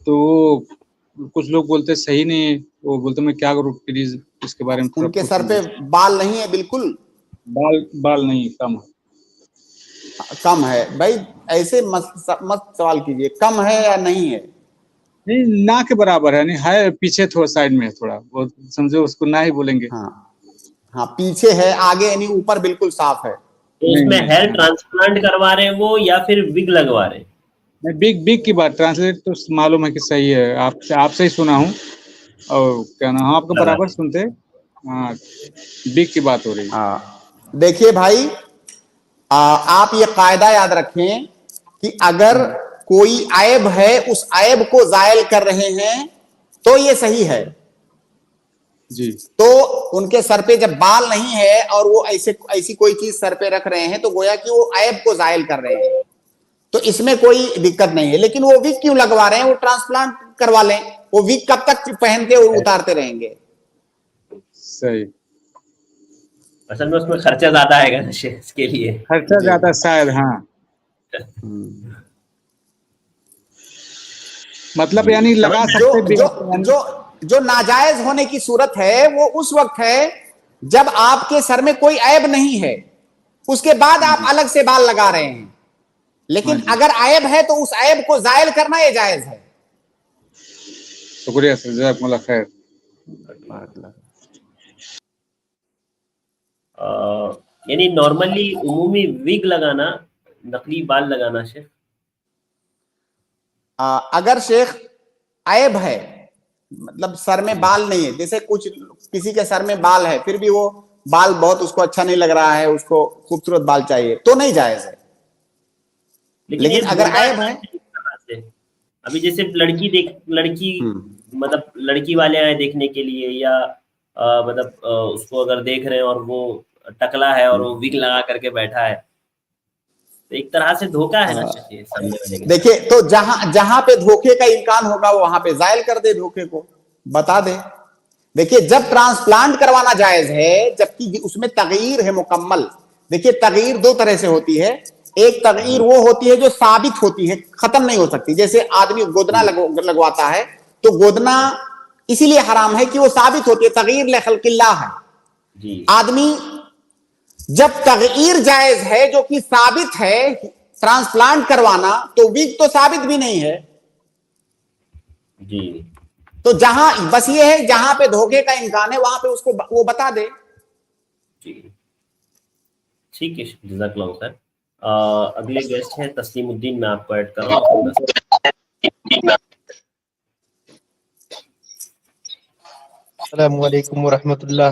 तो कुछ लोग बोलते सही नहीं, वो बोलते मैं क्या करूँ, प्लीज इसके बारे में। उनके सर पे बाल नहीं है, बिल्कुल बाल नहीं, कम है भाई, ऐसे मत सवाल कीजिए, कम है या नहीं है। नहीं, ना के बराबर है, नहीं है, पीछे थोड़ा साइड में है, थोड़ा वो समझो उसको ना ही बोलेंगे। हाँ पीछे है, आगे यानी ऊपर बिल्कुल साफ है। तो उसमें हेयर ट्रांसप्लांट करवा रहे हैं वो या फिर विग लगवा रहे हैं? मैं बिग की बात ट्रांसलेट तो मालूम है कि सही है, आपसे ही सुना हूँ, और क्या नाम, आपको बराबर सुनते। हाँ, बिग की बात हो रही है। देखिए भाई, आप ये कायदा याद रखें कि अगर कोई ऐब है, उस ऐब को जायल कर रहे हैं तो ये सही है जी। तो उनके सर पे जब बाल नहीं है और वो ऐसी कोई चीज सर पे रख रहे हैं, तो गोया कि वो ऐब को जायल कर रहे हैं, तो इसमें कोई दिक्कत नहीं है। लेकिन वो विग क्यों लगवा रहे हैं, वो ट्रांसप्लांट करवा लें, वो विग कब तक पहनते और उतारते रहेंगे। सही, असल में उसमें खर्चा ज्यादा आएगा ना इसके लिए, खर्चा ज्यादा शायद। हाँ, मतलब यानी लगा सकते जो नाजायज होने की सूरत है वो उस वक्त है जब आपके सर में कोई ऐब नहीं है, उसके बाद आप अलग से बाल लगा रहे हैं। लेकिन अगर ऐब है तो उस ऐब को जायल करना ये जायज है। शुक्रिया सर, जज़ाकुमुल्लाह खैर। यानी नॉर्मली उमूमी विग लगाना, नकली बाल लगाना शेख, अगर शेख ऐब है, मतलब सर में बाल नहीं है, जैसे किसी के सर में बाल है फिर भी वो बाल बहुत उसको अच्छा नहीं लग रहा है, उसको खूबसूरत बाल चाहिए, तो नहीं जायज है। लेकिन अगर ऐब है, अभी जैसे लड़की मतलब लड़की वाले आए देखने के लिए, या मतलब उसको अगर देख रहे हैं और वो टकला है और वो विग लगा करके बैठा है, तो एक तरह से धोखा है ना सामने वाले के। देखिए, तो जहां पे धोखे का इम्कान होगा वो वहां पे जायल कर दे, धोखे को बता दे। देखिए, जब ट्रांसप्लांट करवाना जायज है, जबकि उसमें तगयीर है मुकम्मल। देखिए, तगयीर दो तरह से होती है। एक तगयीर वो होती है जो साबित होती है, खत्म नहीं हो सकती। जैसे आदमी गोदना लगवाता है, तो गोदना इसीलिए हराम है कि वो साबित होती है, तगयीर लिखल्किल्लाह है। आदमी जब तगयीर जायज है जो कि साबित है, ट्रांसप्लांट करवाना, तो विग तो साबित भी नहीं है जी। तो जहां बस ये है, जहां पे धोखे का इम्कान है वहां पे उसको वो बता दे। ٹھیک ہے جزاک اللہ خیر. اگلے گیسٹ ہیں تسلیم الدین, میں آپ کو ایڈ کر رہا ہوں. السلام علیکم ورحمۃ اللہ.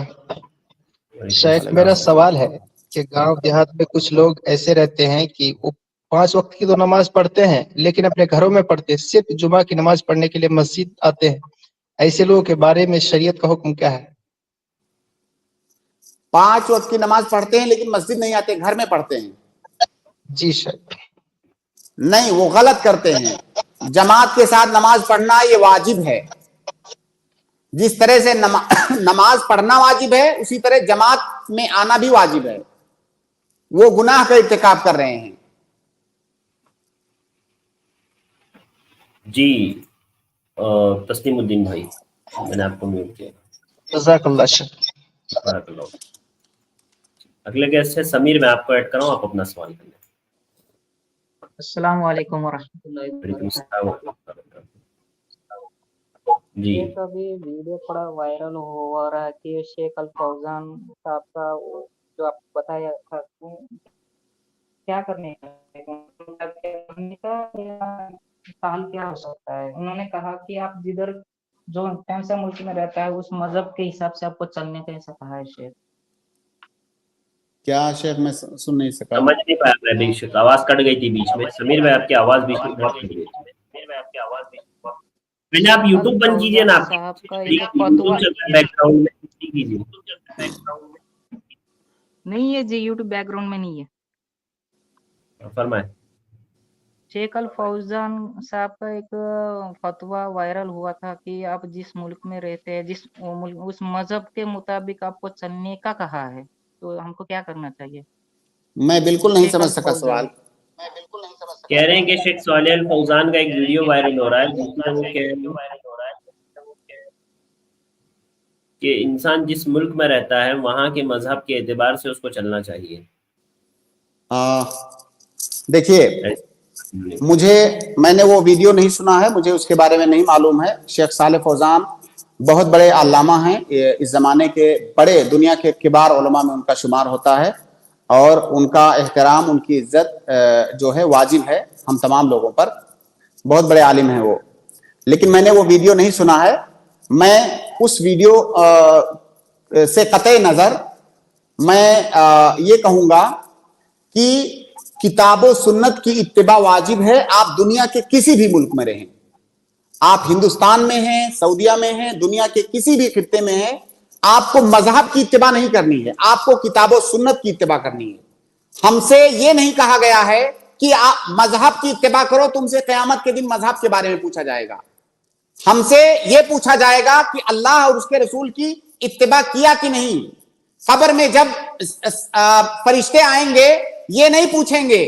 شیخ السلام. میرا سوال ہے کہ گاؤں دیہات میں کچھ لوگ ایسے رہتے ہیں کہ وہ 5 وقت کی تو نماز پڑھتے ہیں لیکن اپنے گھروں میں پڑھتے, صرف جمعہ کی نماز پڑھنے کے لیے مسجد آتے ہیں. ایسے لوگوں کے بارے میں شریعت کا حکم کیا ہے؟ 5 وقت کی نماز پڑھتے ہیں لیکن مسجد نہیں آتے, گھر میں پڑھتے ہیں. جی شیخ. نہیں, وہ غلط کرتے ہیں. جماعت کے ساتھ نماز پڑھنا یہ واجب ہے. جس طرح سے نماز پڑھنا واجب ہے اسی طرح جماعت میں آنا بھی واجب ہے. وہ گناہ کا ارتکاب کر رہے ہیں. جی تسلیم الدین بھائی, میں نے آپ کو میوٹ کیا. جزاک اللہ شیخ. بارک اللہ. اگلے گیسٹ ہے سمیر, میں آپ کو ایڈ کر رہا ہوں, آپ اپنا سوال کریں. السلام علیکم ورحمۃ اللہ وبرکاتہ. جی ایک ابھی ویڈیو تھوڑا وائرل ہو رہا ہے کہ شیخ الفوزان صاحب کا جو آپ کو بتایا تھا کیا کرنے کا حال کیا ہو سکتا ہے. انہوں نے کہا کہ آپ جدھر جو کون سا ملک میں رہتا ہے اس مذہب کے حساب سے آپ کو چلنے کا ایسا کہا ہے شیخ. کیا شیخ میں سن نہیں سکا, سمجھ نہیں پایا میں بھی, شیخ آواز کٹ گئی تھی بیچ میں. سمیر بھائی آپ کی آواز بیچ میں بہت کٹ گئی تھی. پہلے آپ یوٹیوب بند کیجیے نا, بیک گراؤنڈ میں کیجیے. نہیں ہے جی, یوٹیوب بیک گراؤنڈ میں نہیں ہے. فرمائیں. شیخ الفوزان صاحب کا ایک فتویٰ وائرل ہوا تھا کہ آپ جس ملک میں رہتے ہیں اس مذہب کے مطابق آپ کو چلنے کا کہا ہے, تو ہم کو کیا کرنا چاہیے؟ میں بالکل نہیں سمجھ سکا سوال. کہہ رہے ہیں کہ شیخ صالح الفوزان کا ایک ویڈیو وائرل ہو رہا ہے جس میں وہ کہہ رہے ہیں کہ انسان جس ملک میں رہتا ہے وہاں کے مذہب کے اعتبار سے اس کو چلنا چاہیے. دیکھیے, میں نے وہ ویڈیو نہیں سنا ہے, مجھے اس کے بارے میں نہیں معلوم ہے. شیخ صالح فوزان بہت بڑے علامہ ہیں, اس زمانے کے بڑے, دنیا کے کبار علماء میں ان کا شمار ہوتا ہے, اور ان کا احترام, ان کی عزت جو ہے واجب ہے ہم تمام لوگوں پر. بہت بڑے عالم ہیں وہ, لیکن میں نے وہ ویڈیو نہیں سنا ہے. میں اس ویڈیو سے قطع نظر میں یہ کہوں گا کہ کتاب و سنت کی اتباع واجب ہے. آپ دنیا کے کسی بھی ملک میں رہیں, آپ ہندوستان میں ہیں, سعودیہ میں ہیں, دنیا کے کسی بھی خطے میں ہیں, آپ کو مذہب کی اتباع نہیں کرنی ہے, آپ کو کتاب و سنت کی اتباع کرنی ہے. ہم سے یہ نہیں کہا گیا ہے کہ آپ مذہب کی اتباع کرو, تم سے قیامت کے دن مذہب کے بارے میں پوچھا جائے گا. ہم سے یہ پوچھا جائے گا کہ اللہ اور اس کے رسول کی اتباع کیا کہ نہیں. قبر میں جب فرشتے آئیں گے یہ نہیں پوچھیں گے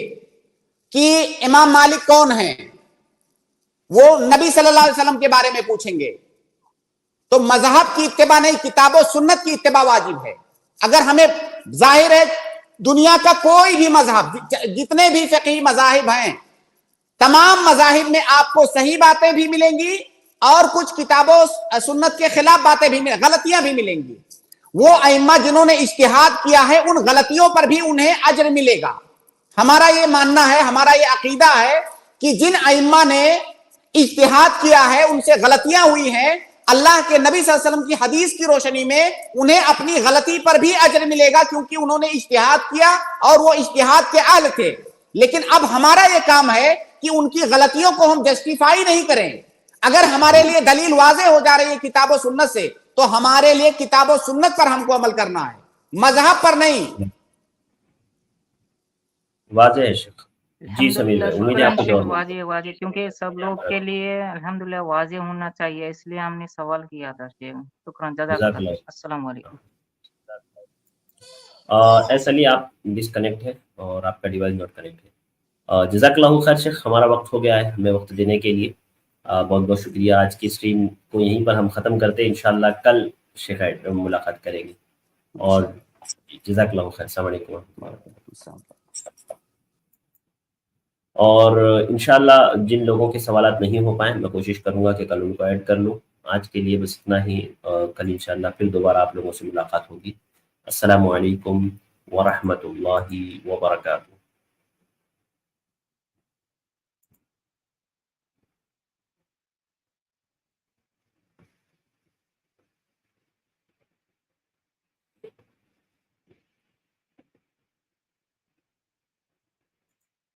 کہ امام مالک کون ہیں, وہ نبی صلی اللہ علیہ وسلم کے بارے میں پوچھیں گے. تو مذہب کی اتباع نہیں, کتاب و سنت کی اتباع واجب ہے. اگر ہمیں ظاہر ہے دنیا کا کوئی بھی مذہب, جتنے بھی فقہی مذاہب ہیں, تمام مذاہب میں آپ کو صحیح باتیں بھی ملیں گی اور کچھ کتاب و سنت کے خلاف باتیں بھی غلطیاں بھی ملیں گی. وہ ائمہ جنہوں نے اجتہاد کیا ہے ان غلطیوں پر بھی انہیں اجر ملے گا. ہمارا یہ ماننا ہے, ہمارا یہ عقیدہ ہے کہ جن ائمہ نے اجتہاد کیا ہے ان سے غلطیاں ہوئی ہیں, اللہ کے نبی صلی اللہ علیہ وسلم کی حدیث کی روشنی میں انہیں اپنی غلطی پر بھی اجر ملے گا, کیونکہ انہوں نے اجتہاد کیا اور وہ اجتہاد کے اہل تھے. لیکن اب ہمارا یہ کام ہے کہ ان کی غلطیوں کو ہم جسٹیفائی نہیں کریں. اگر ہمارے لیے دلیل واضح ہو جا رہی ہے کتاب و سنت سے تو ہمارے لیے کتاب و سنت پر ہم کو عمل کرنا ہے, مذہب پر نہیں. واضح ہے شیخ. جی سمیر بھائی, امید ہے آپ کو جواب واضح, کیونکہ سب لوگ کے لیے الحمدللہ واضح ہونا چاہیے, اس لیے ہم نے سوال کیا تھا. شکرا, جزاک اللہ. السلام علیکم. ایسا لیے آپ ڈسکنیکٹ ہے اور آپ کا ڈیوائس ناٹ کنیکٹ ہے. جزاک اللہ خیر شیخ, ہمارا وقت ہو گیا ہے, ہمیں وقت دینے کے لیے بہت بہت شکریہ. آج کی اسٹریم کو یہیں پر ہم ختم کرتے ہیں, انشاءاللہ کل شیخ ملاقات کریں گے. اور جزاک اللہ خیر, السلام علیکم. اور انشاءاللہ جن لوگوں کے سوالات نہیں ہو پائیں میں کوشش کروں گا کہ کل ان کو ایڈ کر لوں. آج کے لیے بس اتنا ہی, کل انشاءاللہ پھر دوبارہ آپ لوگوں سے ملاقات ہوگی. السلام علیکم ورحمۃ اللہ وبرکاتہ.